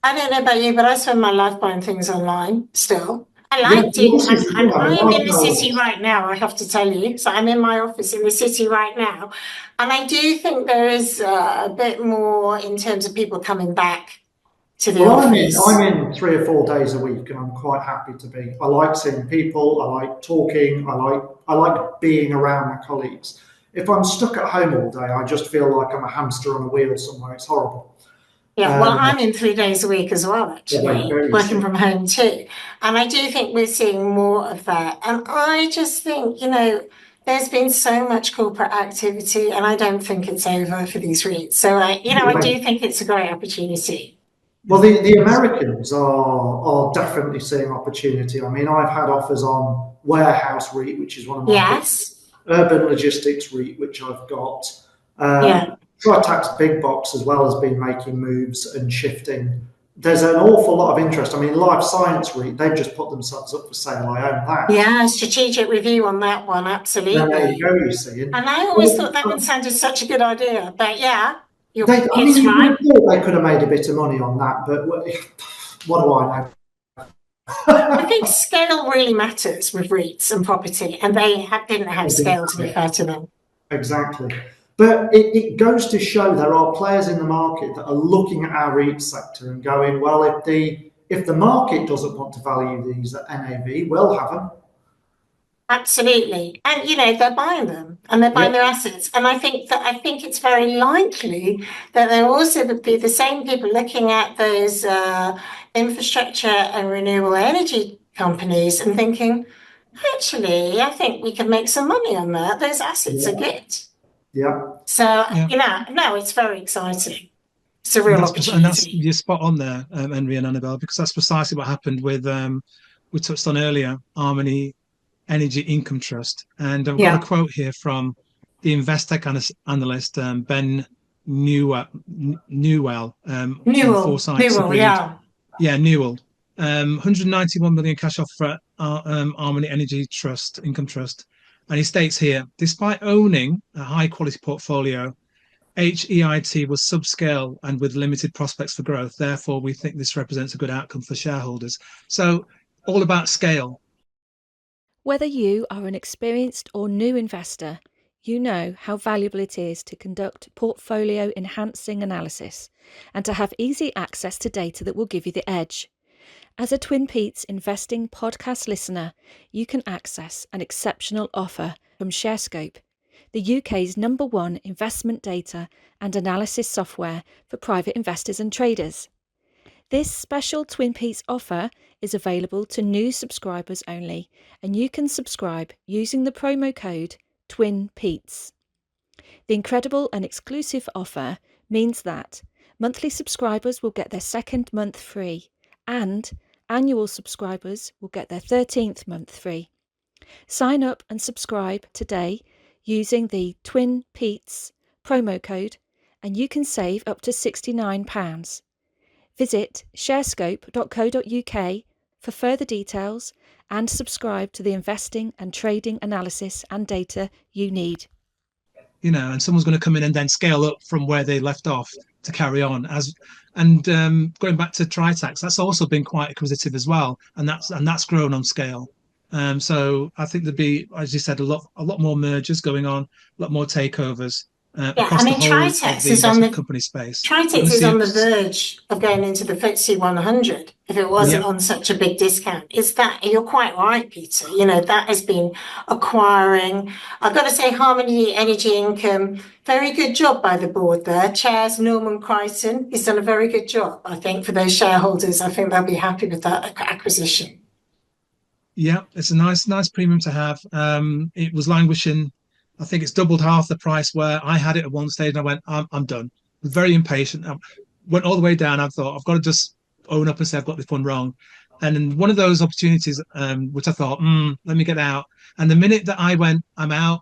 don't know about you, but I spend my life buying things online still. I like it. I'm in the city right now, I have to tell you. So I'm in my office in the city right now. And I do think there is a bit more in terms of people coming back to the office. I'm in 3 or 4 days a week, and I'm quite happy to be. I like seeing people. I like talking. I like being around my colleagues. If I'm stuck at home all day, I just feel like I'm a hamster on a wheel somewhere. It's horrible. Yeah, well, I'm in 3 days a week as well, actually, working from home too. And I do think we're seeing more of that. And I just think, there's been so much corporate activity, and I don't think it's over for these REITs. So, I do think it's a great opportunity. Well, the Americans are definitely seeing opportunity. I mean, I've had offers on Warehouse REIT, which is one of my Urban Logistics REIT, which I've got. Tritax Big Box as well has been making moves and shifting. There's an awful lot of interest. I mean, Life Science REIT, they've just put themselves up for sale. I own that. Yeah, strategic review on that one, absolutely. There you go, you see. And I always thought that one sounded such a good idea. But yeah, they right. They could have made a bit of money on that, but what do I know? I think scale really matters with REITs and property, and they didn't have scale, to be fair to them. Exactly. But it goes to show there are players in the market that are looking at our REIT sector and going, well, if the market doesn't want to value these at NAV, we'll have them. Absolutely. And they're buying them and they're buying their assets. And I think it's very likely that there will also be the same people looking at those infrastructure and renewable energy companies and thinking, actually, I think we can make some money on that. Those assets are good. Yeah. So, no, it's very exciting. It's a real opportunity. And that's, you're spot on there, Henry and Annabel, because that's precisely what happened with, we touched on earlier, Harmony Energy Income Trust. And I've got a quote here from the Investec analyst, Ben Newell, Foresight. Newell. 191 million cash offer for Harmony Energy Trust, Income Trust. And he states here, despite owning a high quality portfolio, HEIT was subscale and with limited prospects for growth. Therefore, we think this represents a good outcome for shareholders. So all about scale. Whether you are an experienced or new investor, you know how valuable it is to conduct portfolio enhancing analysis and to have easy access to data that will give you the edge. As a Twin Peaks investing podcast listener, you can access an exceptional offer from ShareScope, the UK's #1 investment data and analysis software for private investors and traders. This special Twin Peaks offer is available to new subscribers only, and you can subscribe using the promo code TWINPETES. The incredible and exclusive offer means that monthly subscribers will get their second month free, and annual subscribers will get their 13th month free. Sign up and subscribe today using the Twin Peaks promo code, and you can save up to £69. Visit sharescope.co.uk for further details and subscribe to the investing and trading analysis and data you need. And someone's going to come in and then scale up from where they left off to carry on. Going back to Tritax, that's also been quite acquisitive as well, and that's grown on scale. So I think there'd be, as you said, a lot more mergers going on, a lot more takeovers. Across the whole Tritax is on the company space. Tritax is on the verge of going into the FTSE 100 if it wasn't on such a big discount. You're quite right, Peter. That has been acquiring. I've got to say, Harmony Energy Income, very good job by the board there. Chairs Norman Crichton. He's done a very good job, I think, for those shareholders. I think they'll be happy with that acquisition. Yeah, it's a nice premium to have. It was languishing. I think it's doubled half the price where I had it at one stage, and I went, I'm done. I was very impatient. I went all the way down. I thought, I've got to just own up and say I've got this one wrong. And then one of those opportunities, which I thought, let me get out. And the minute that I went, I'm out,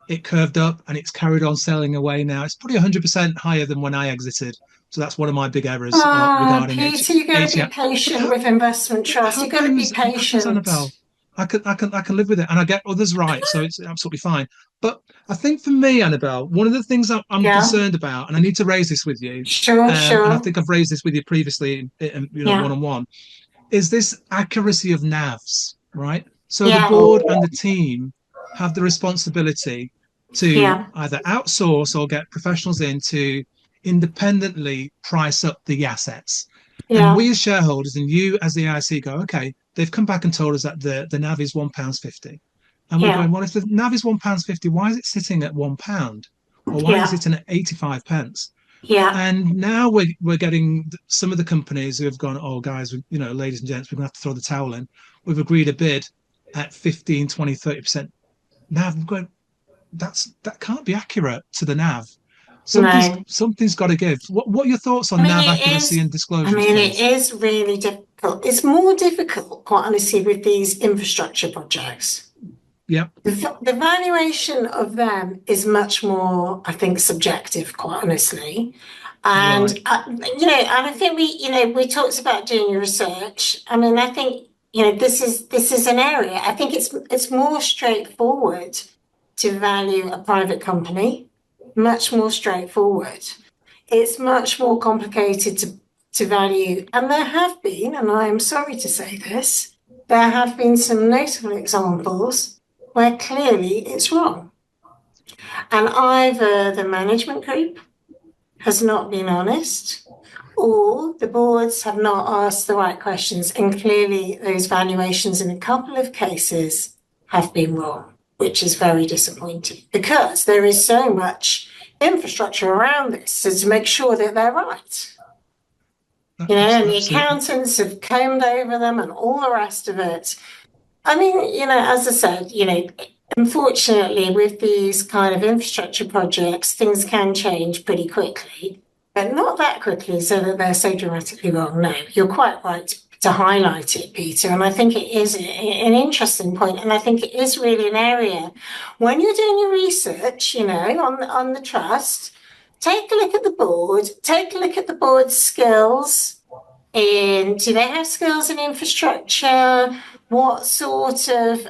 it curved up and it's carried on selling away now. It's probably 100% higher than when I exited. So that's one of my big errors regarding Peter, you've got to be patient with investment trusts. You've got to be patient. Annabel. I can live with it, and I get others right, so it's absolutely fine. But I think for me, Annabel, one of the things I'm concerned about, and I need to raise this with you, sure. And I think I've raised this with you previously, one-on-one, is this accuracy of NAVs, right? So the board and the team have the responsibility to either outsource or get professionals in to independently price up the assets. And we as shareholders and you as the AIC go, okay, they've come back and told us that the NAV is £1.50. And we're going, well, if the NAV is £1.50, why is it sitting at £1? Or why is it sitting at 85 pence? And now we're getting some of the companies who have gone, oh, guys, ladies and gents, we're going to have to throw the towel in. We've agreed a bid at 15, 20, 30% NAV. We're going, that can't be accurate to the NAV. Something's got to give. What are your thoughts on NAV accuracy and disclosure? It is really difficult. It's more difficult, quite honestly, with these infrastructure projects. Yeah. The valuation of them is much more, I think, subjective, quite honestly. And I think we talked about doing your research. I think this is an area. I think it's more straightforward to value a private company. Much more straightforward. It's much more complicated to value. And there have been, and I am sorry to say this, there have been some notable examples where clearly it's wrong. And either the management group has not been honest, or the boards have not asked the right questions. And clearly those valuations in a couple of cases have been wrong, which is very disappointing because there is so much infrastructure around this, so to make sure that they're right. You know, and the accountants have combed over them and all the rest of it. I mean, you know, as I said, you know, unfortunately, with these kind of infrastructure projects, things can change pretty quickly, but not that quickly so that they're so dramatically wrong. No, you're quite right to highlight it, Peter. And I think it is an interesting point. And I think it is really an area when you're doing your research, you know, on the trust, take a look at the board, take a look at the board's skills. And do they have skills in infrastructure? What sort of,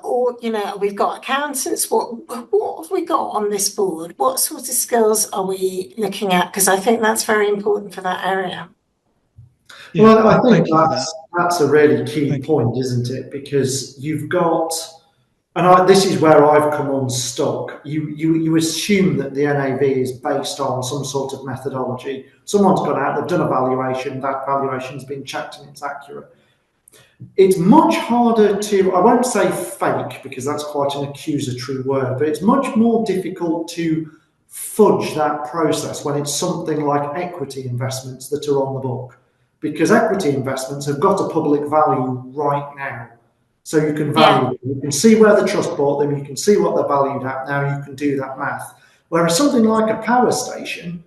or, you know, we've got accountants. What have we got on this board? What sort of skills are we looking at? Because I think that's very important for that area. Yeah, well, I think that's a really key point, isn't it? Because you've got, and this is where I've come unstuck. You assume that the NAV is based on some sort of methodology. Someone's gone out, they've done a valuation, that valuation's been checked and it's accurate. It's much harder to, I won't say fake because that's quite an accusatory word, but it's much more difficult to fudge that process when it's something like equity investments that are on the book. Because equity investments have got a public value right now. So you can value them. You can see where the trust bought them. You can see what they're valued at. Now you can do that math. Whereas something like a power station,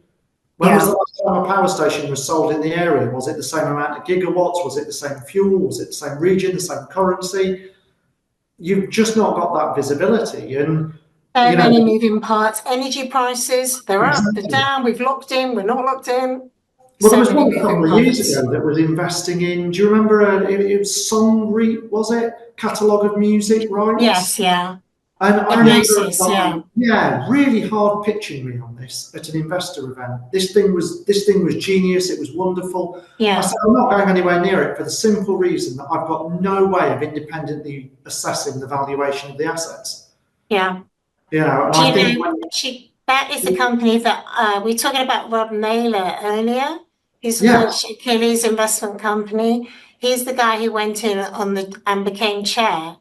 when was the last time a power station was sold in the area? Was it the same amount of gigawatts? Was it the same fuel? Was it the same region, the same currency? You've just not got that visibility. And so many moving parts. Energy prices, they're up, they're down. We've locked in, we're not locked in. Well, there was one a couple of years ago that was investing in, do you remember, it was Song REIT, was it? Catalogue of music, right? Yes, yeah. And I remember, really hard pitching me on this at an investor event. This thing was genius, it was wonderful. Yeah. I said, I'm not going anywhere near it for the simple reason that I've got no way of independently assessing the valuation of the assets. Yeah. You know, and I think that is the company that we were talking about Rob Naylor earlier. He's launched Achilles investment company. He's the guy who went in and became chair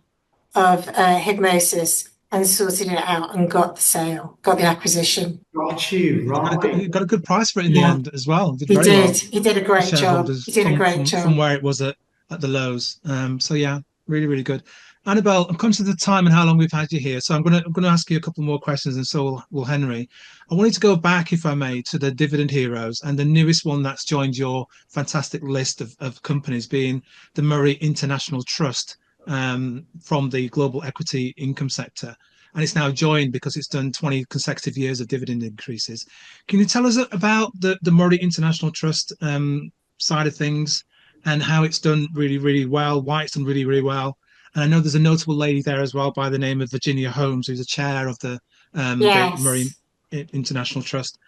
of Hypnosis and sorted it out and got the sale, got the acquisition. Got you, right. He got a good price for it in the end as well. He did. He did a great job. He did a great job. From where it was at the lows. So yeah, really, really good. Annabel, I'm conscious of the time and how long we've had you here, so I'm going to ask you a couple more questions, and so will Henry. I wanted to go back, if I may, to the Dividend Heroes and the newest one that's joined your fantastic list of companies, being the Murray International Trust from the global equity income sector. And it's now joined because it's done 20 consecutive years of dividend increases. Can you tell us about the Murray International Trust side of things and how it's done really, really well, why it's done really, really well? And I know there's a notable lady there as well by the name of Virginia Holmes, who's the chair of the Murray International Trust.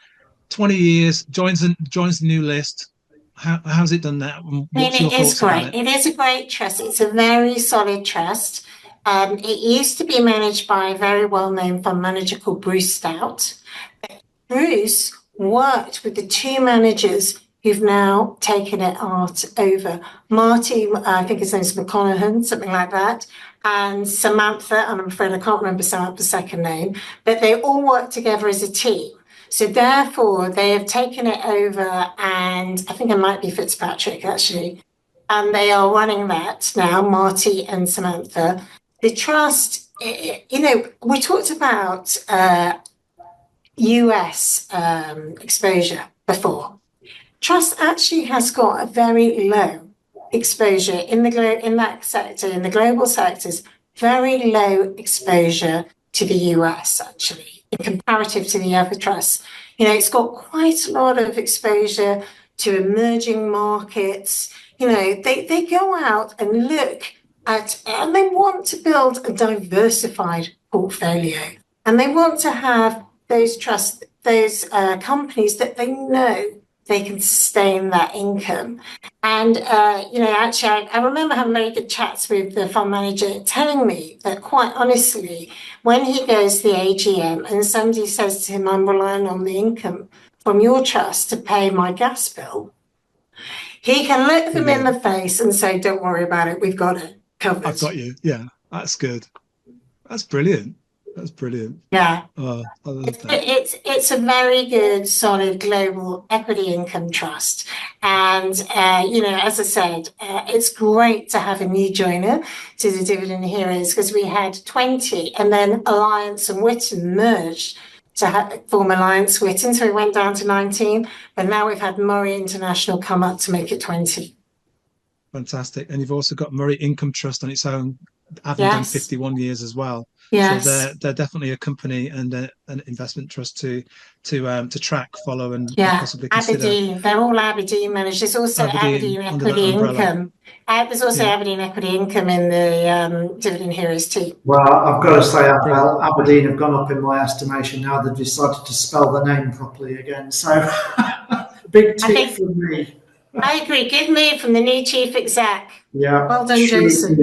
20 years, joins the new list. How's it done that? It is great. It is a great trust. It's a very solid trust. It used to be managed by a very well-known fund manager called Bruce Stout. Bruce worked with the two managers who've now taken it over. Marty, I think his name's McConaughey, something like that, and Samantha, and I'm afraid I can't remember Samantha's second name, but they all work together as a team. So therefore, they have taken it over, and I think it might be Fitzpatrick, actually, and they are running that now, Marty and Samantha. The trust, you know, we talked about US exposure before. Trust actually has got a very low exposure in that sector, in the global sectors, very low exposure to the US, actually, in comparative to the other trusts. You know, it's got quite a lot of exposure to emerging markets. You know, they go out and look at, and they want to build a diversified portfolio. And they want to have those trusts, those companies that they know they can sustain that income. And, you know, actually, I remember having very good chats with the fund manager telling me that, quite honestly, when he goes to the AGM and somebody says to him, I'm relying on the income from your trust to pay my gas bill, he can look them in the face and say, don't worry about it, we've got it covered. I've got you. Yeah, that's good. That's brilliant. That's brilliant. Yeah. Oh, I love that. It's a very good, solid global equity income trust. And, as I said, it's great to have a new joiner to the Dividend Heroes, because we had 20 and then Allianz and Witan merged to form Allianz Witan. So we went down to 19, but now we've had Murray International come up to make it 20. Fantastic. And you've also got Murray Income Trust on its own, having done 51 years as well. Yes. So they're definitely a company and an investment trust to track, follow, and possibly consider. Aberdeen, they're all Aberdeen managed. There's also Aberdeen Equity Income. There's also Aberdeen Equity Income in the Dividend Heroes team. Well, I've got to say, Aberdeen have gone up in my estimation now. They've decided to spell the name properly again. So, big tick for me. I agree. Good move from the new chief exec. Yeah. Well done, Jason.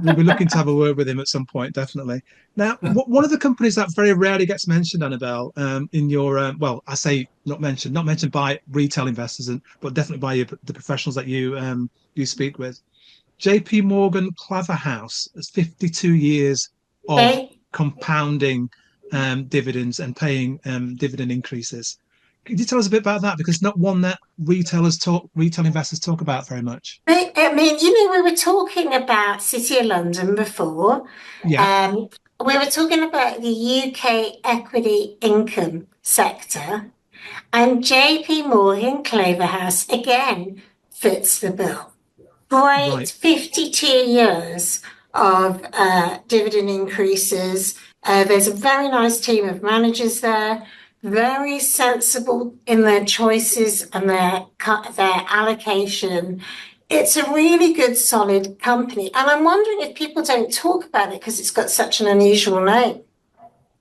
We'll be looking to have a word with him at some point, definitely. Now, one of the companies that very rarely gets mentioned, Annabel, in your I say not mentioned by retail investors, but definitely by the professionals that you speak with. JP Morgan Claverhouse has 52 years of compounding dividends and paying dividend increases. Could you tell us a bit about that? Because it's not one that retail investors talk about very much. I mean, we were talking about City of London before. Yeah. We were talking about the UK equity income sector, and JP Morgan Claverhouse again fits the bill. Great 52 years of dividend increases. There's a very nice team of managers there. Very sensible in their choices and their allocation. It's a really good, solid company. And I'm wondering if people don't talk about it because it's got such an unusual name.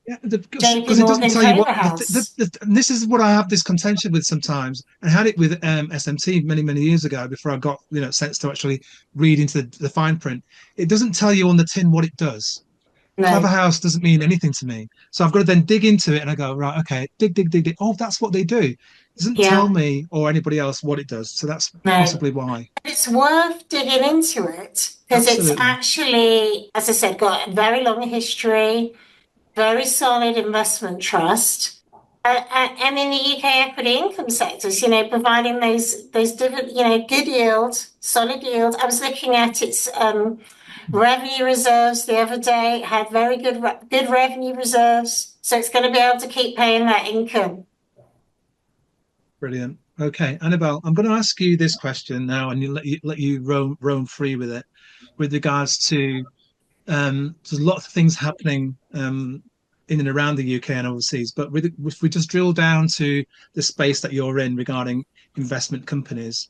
Yeah, because it doesn't tell you what. This is what I have this contention with sometimes. I had it with SMT many years ago before I got sense to actually read into the fine print. It doesn't tell you on the tin what it does. No. Claverhouse doesn't mean anything to me. So I've got to then dig into it and I go, right, okay, dig. Oh, that's what they do. It doesn't tell me or anybody else what it does. So that's possibly why. It's worth digging into it because it's actually, as I said, got a very long history, very solid investment trust. And in the UK equity income sectors, providing those different, good yield, solid yield. I was looking at its revenue reserves the other day. It had very good revenue reserves, so it's going to be able to keep paying that income. Brilliant. Okay, Annabel, I'm going to ask you this question now, and let you roam free with it. With regards to there's lots of things happening in and around the UK and overseas, but if we just drill down to the space that you're in regarding investment companies.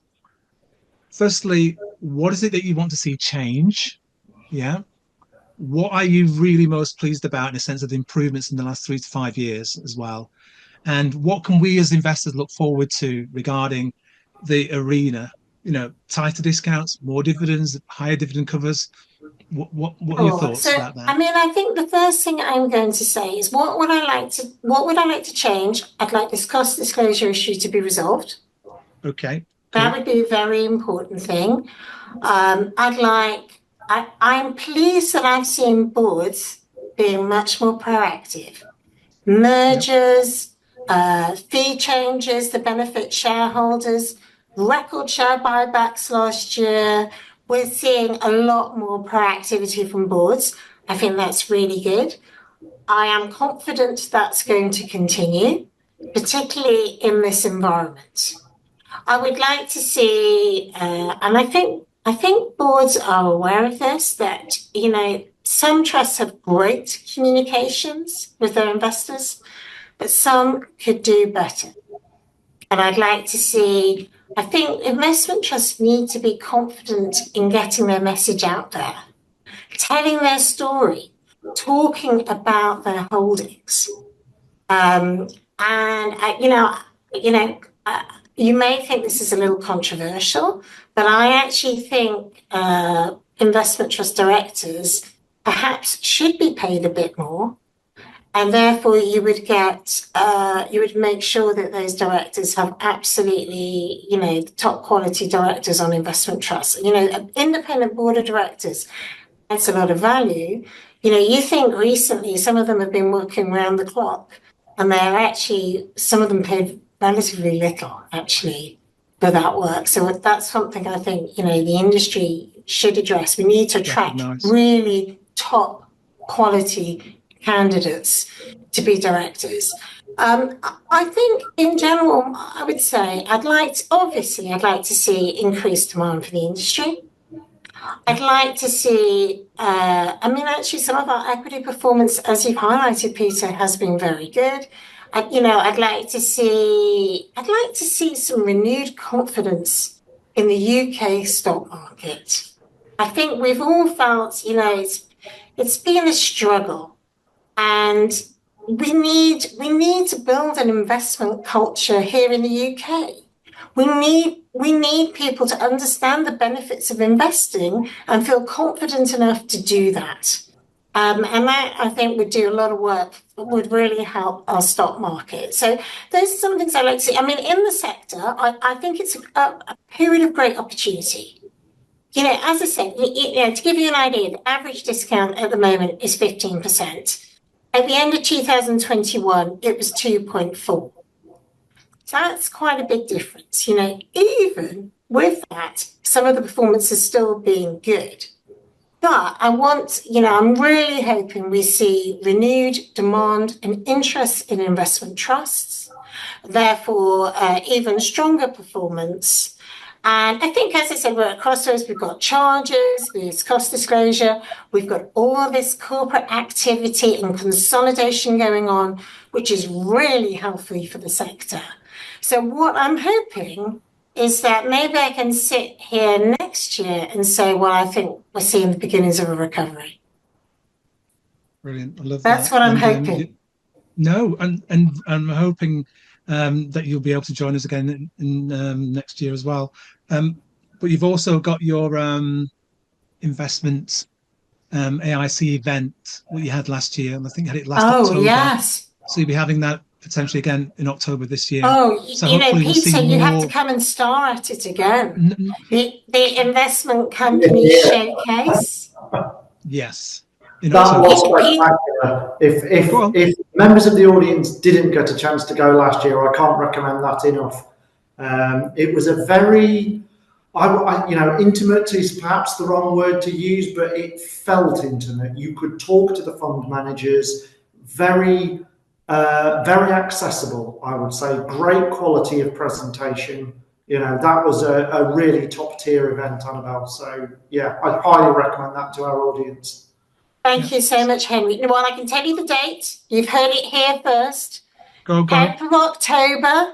Firstly, what is it that you want to see change? Yeah. What are you really most pleased about in a sense of the improvements in the last 3 to 5 years as well? And what can we as investors look forward to regarding the arena? Tighter discounts, more dividends, higher dividend covers. What are your thoughts about that? I mean, I think the first thing I'm going to say is what would I like to change? I'd like this cost disclosure issue to be resolved. Okay. That would be a very important thing. I'm pleased that I've seen boards being much more proactive. Mergers, fee changes that benefit shareholders, record share buybacks last year. We're seeing a lot more proactivity from boards. I think that's really good. I am confident that's going to continue, particularly in this environment. I would like to see, and I think boards are aware of this, that, some trusts have great communications with their investors, but some could do better. And I'd like to see, I think investment trusts need to be confident in getting their message out there, telling their story, talking about their holdings. You may think this is a little controversial, but I actually think investment trust directors perhaps should be paid a bit more, and therefore you would make sure that those directors have absolutely, top quality directors on investment trusts. An independent board of directors a lot of value. You know, you think recently some of them have been working around the clock, and they're actually, some of them paid relatively little actually for that work. So that's something I think, you know, the industry should address. We need to attract really top quality candidates to be directors. I think in general, I would say I'd like to see increased demand for the industry. I'd like to see, actually some of our equity performance, as you've highlighted, Peter, has been very good. I'd like to see some renewed confidence in the UK stock market. I think we've all felt, you know, it's been a struggle, and we need to build an investment culture here in the UK. We need people to understand the benefits of investing and feel confident enough to do that. And that, I think, would do a lot of work that would really help our stock market. So those are some things I like to see. I mean, in the sector, I think it's a period of great opportunity. You know, as I said, to give you an idea, the average discount at the moment is 15%. At the end of 2021, it was 2.4. So that's quite a big difference. You know, even with that, some of the performance is still being good. But I'm really hoping we see renewed demand and interest in investment trusts, therefore even stronger performance. And I think, as I said, we're at crossroads. We've got charges, there's cost disclosure, we've got all this corporate activity and consolidation going on, which is really healthy for the sector. So what I'm hoping is that maybe I can sit here next year and say, well, I think we're seeing the beginnings of a recovery. Brilliant. I love that. That's what I'm hoping. And I'm hoping that you'll be able to join us again in next year as well. But you've also got your investment AIC event, what you had last year, and I think you had it last October. Oh, yes. So you'll be having that potentially again in October this year. Oh, so you know, Peter, you have to come and star at it again. The investment company showcase. Yes. That was spectacular. If members of the audience didn't get a chance to go last year, I can't recommend that enough. It was a very, intimate is perhaps the wrong word to use, but it felt intimate. You could talk to the fund managers, very accessible, I would say. Great quality of presentation. You know, that was a really top tier event, Annabel. So yeah, I highly recommend that to our audience. Thank you so much, Henry. Well, I can tell you the date. You've heard it here first. Go. 10th of October,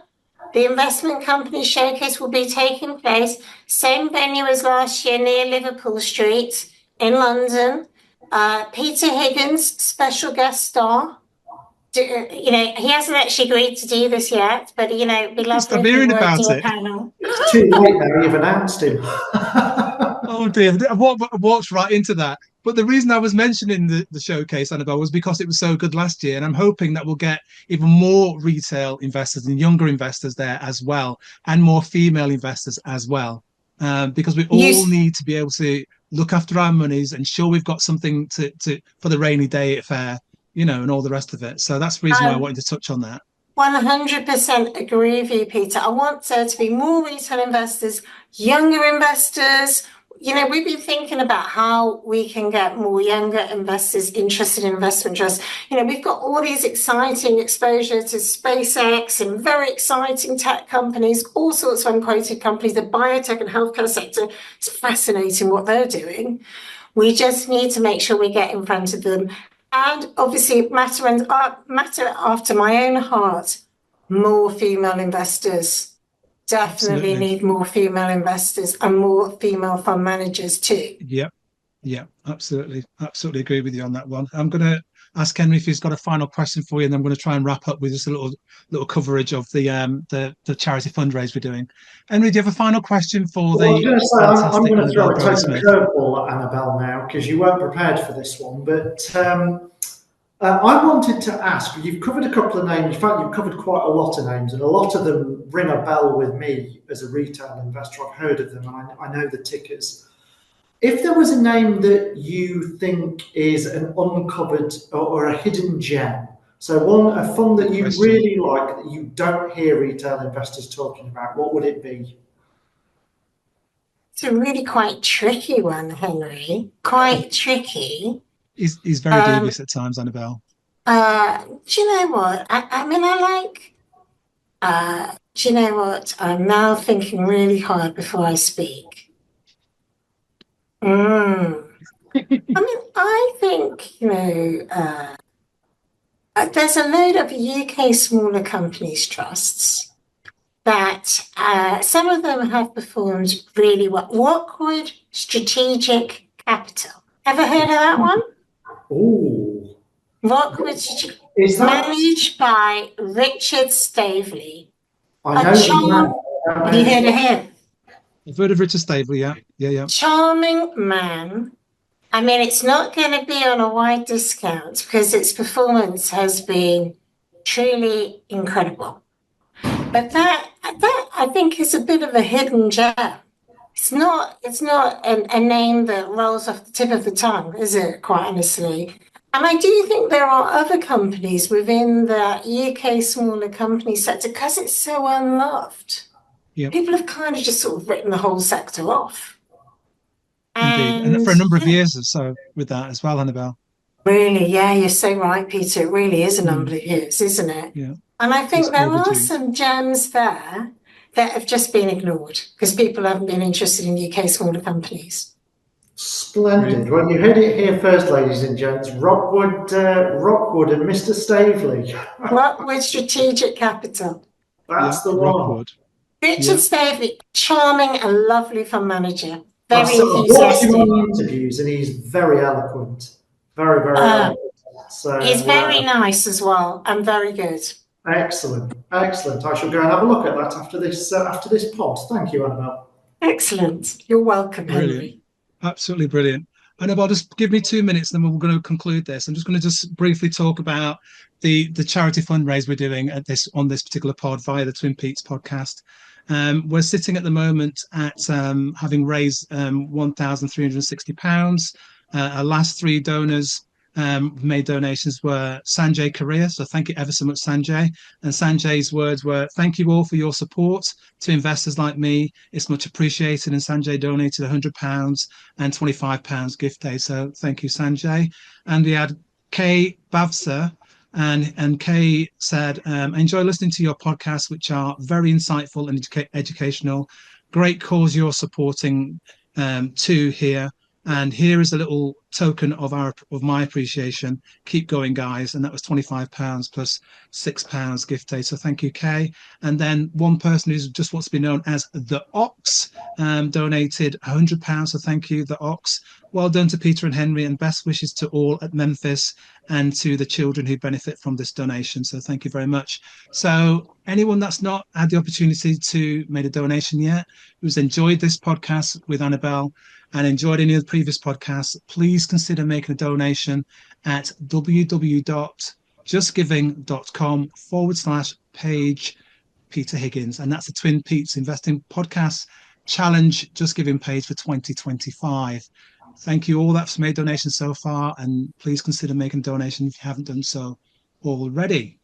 the investment company showcase will be taking place. Same venue as last year, near Liverpool Street in London. Peter Higgins, special guest star. He hasn't actually agreed to do this yet, but it'd be lovely. I'm hearing about it. It's too late now. You've announced him. Oh dear, I walked right into that. But the reason I was mentioning the showcase, Annabel, was because it was so good last year, and I'm hoping that we'll get even more retail investors and younger investors there as well, and more female investors as well, because we all need to be able to look after our monies and sure we've got something to for the rainy day affair, and all the rest of it. So that's the reason why I wanted to touch on that. 100% agree with you, Peter. I want there to be more retail investors, younger investors. We've been thinking about how we can get more younger investors interested in investment trusts. We've got all these exciting exposure to SpaceX and very exciting tech companies, all sorts of unquoted companies. The biotech and healthcare sector is fascinating what they're doing. We just need to make sure we get in front of them. And obviously, matter after my own heart, more female investors. Definitely need more female investors and more female fund managers too. Yeah, absolutely agree with you on that one. I'm going to ask Henry if he's got a final question for you, and then I'm going to try and wrap up with just a little coverage of the charity fundraise we're doing. Henry, do you have a final question for the? I'm going to throw a total curveball at Annabel now because you weren't prepared for this one, but. I wanted to ask, you've covered a couple of names, in fact, you've covered quite a lot of names, and a lot of them ring a bell with me as a retail investor. I've heard of them, and I know the tickers. If there was a name that you think is an uncovered or a hidden gem, so a fund that you really like that you don't hear retail investors talking about, what would it be? It's a really quite tricky one, Henry. Quite tricky. He's very dubious at times, Annabel. Do you know what? I mean, do you know what? I'm now thinking really hard before I speak. I mean, I think, there's a load of UK smaller companies trusts that some of them have performed really well. Rockwood Strategic Capital. Ever heard of that one? Oh. Rockwood Strategic, managed by Richard Staveley. I know. Have you heard of him? I've heard of Richard Staveley, yeah. Charming man. I mean, it's not going to be on a wide discount because its performance has been truly incredible. But that I think is a bit of a hidden gem. It's not a name that rolls off the tip of the tongue, is it, quite honestly? And I do think there are other companies within the UK smaller company sector because it's so unloved. Yep. People have kind of just sort of written the whole sector off. Indeed, and for a number of years or so with that as well, Annabel. Really, yeah, you're so right, Peter. It really is a number of years, isn't it? Yeah. And I think there are some gems there that have just been ignored because people haven't been interested in UK smaller companies. Splendid. Well, you heard it here first, ladies and gents. Rockwood and Mr. Staveley. Rockwood Strategic Capital. That's the one. Rockwood. Richard Staveley, charming and lovely fund manager. Very enthusiastic. Interviews, and he's very eloquent. Very, very eloquent. So, he's very nice as well and very good. Excellent. I shall go and have a look at that after this pod. Thank you, Annabel. Excellent. You're welcome, Brilliant. Henry. Absolutely brilliant. Annabel, just give me 2 minutes, and then we're going to conclude this. I'm just going to briefly talk about the charity fundraise we're doing on this particular pod via the Twin Peaks podcast. We're sitting at the moment at having raised £1,360. Our last 3 donors made donations were Sanjay Korea. So thank you ever so much, Sanjay. And Sanjay's words were, "Thank you all for your support to investors like me. It's much appreciated." And Sanjay donated £100 and £25 gift aid. So thank you, Sanjay. And we had Kay Bavsa. And Kay said, "I enjoy listening to your podcasts, which are very insightful and educational. Great cause you're supporting too here. And here is a little token of my appreciation. Keep going, guys." And that was £25 plus £6 gift aid. So thank you, Kay. And then one person who just wants to be known as the Ox donated £100. So thank you, the Ox. Well done to Peter and Henry, and best wishes to all at Menphys and to the children who benefit from this donation. So thank you very much. So anyone that's not had the opportunity to make a donation yet, who's enjoyed this podcast with Annabel and enjoyed any of the previous podcasts, please consider making a donation at www.justgiving.com/page Peter Higgins. And that's the Twin Peaks Investing Podcast Challenge Just Giving page for 2025. Thank you all that's made donations so far, and please consider making a donation if you haven't done so already.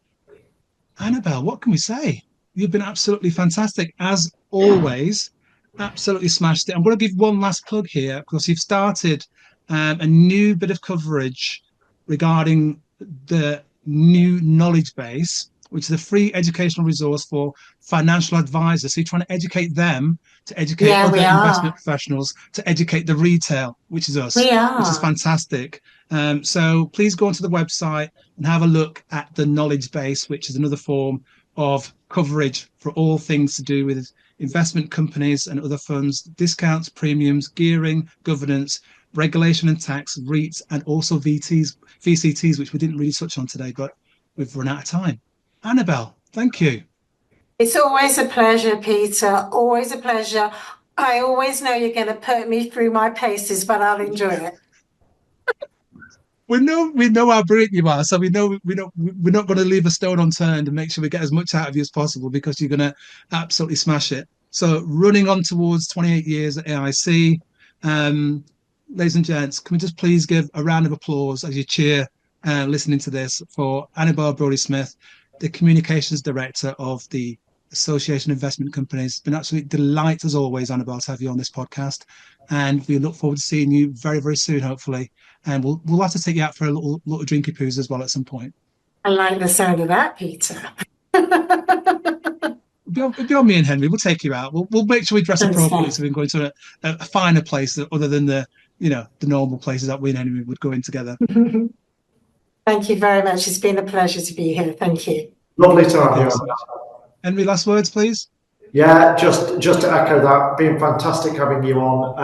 Annabel, what can we say? You've been absolutely fantastic, as always. Absolutely smashed it. I'm going to give one last plug here because you've started a new bit of coverage regarding the new knowledge base, which is a free educational resource for financial advisors. So you're trying to educate them to educate other investment professionals to educate the retail, which is us, which is fantastic. So please go onto the website and have a look at the knowledge base, which is another form of coverage for all things to do with investment companies and other funds, discounts, premiums, gearing, governance, regulation and tax, REITs, and also VCTs, which we didn't really touch on today, but we've run out of time. Annabel, thank you. It's always a pleasure, Peter. Always a pleasure. I always know you're going to put me through my paces, but I'll enjoy it. We know how brilliant you are, so we're not going to leave a stone unturned and make sure we get as much out of you as possible, because you're going to absolutely smash it. So running on towards 28 years at AIC, ladies and gents, can we just please give a round of applause as you cheer listening to this for Annabel Brodie-Smith, the Communications Director of the Association of Investment Companies. It's been an absolute delight, as always, Annabel, to have you on this podcast. And we look forward to seeing you very, very soon, hopefully. And we'll have to take you out for a little drinky poos as well at some point. I like the sound of that, Peter. Beyond me and Henry, we'll take you out. We'll make sure we dress appropriately so we can go into a finer place other than the normal places that we and Henry would go in together. Thank you very much. It's been a pleasure to be here. Thank you. Lovely to have you. Henry, last words, please. Yeah, just to echo that, been fantastic having you on.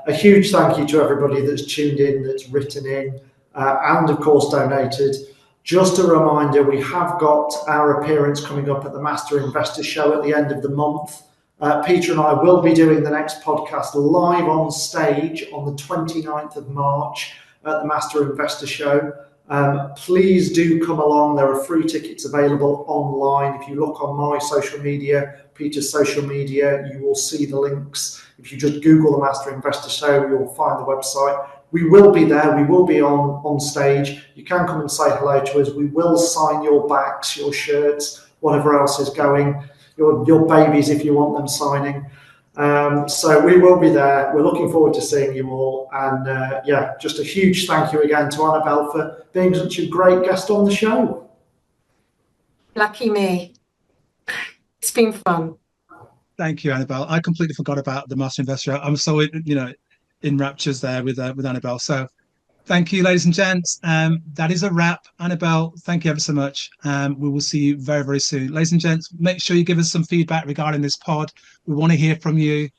A huge thank you to everybody that's tuned in, that's written in, and of course donated. Just a reminder, we have got our appearance coming up at the Master Investor Show at the end of the month. Peter and I will be doing the next podcast live on stage on the 29th of March at the Master Investor Show. Please do come along. There are free tickets available online. If you look on my social media, Peter's social media, you will see the links. If you just Google the Master Investor Show, you'll find the website. We will be there. We will be on stage. You can come and say hello to us. We will sign your backs, your shirts, whatever else is going, your babies if you want them signing. So we will be there. We're looking forward to seeing you all. And just a huge thank you again to Annabel for being such a great guest on the show. Lucky me. It's been fun. Thank you, Annabel. I completely forgot about the Master Investor. I'm so in raptures there with Annabel. So thank you, ladies and gents. That is a wrap. Annabel, thank you ever so much. We will see you very, very soon. Ladies and gents, make sure you give us some feedback regarding this pod. We want to hear from you.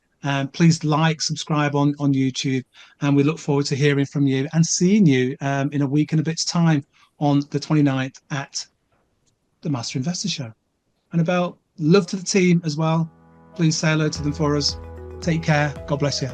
Please subscribe on YouTube. And we look forward to hearing from you and seeing you in a week and a bit's time on the 29th at the Master Investor Show. Annabel, love to the team as well. Please say hello to them for us. Take care. God bless you.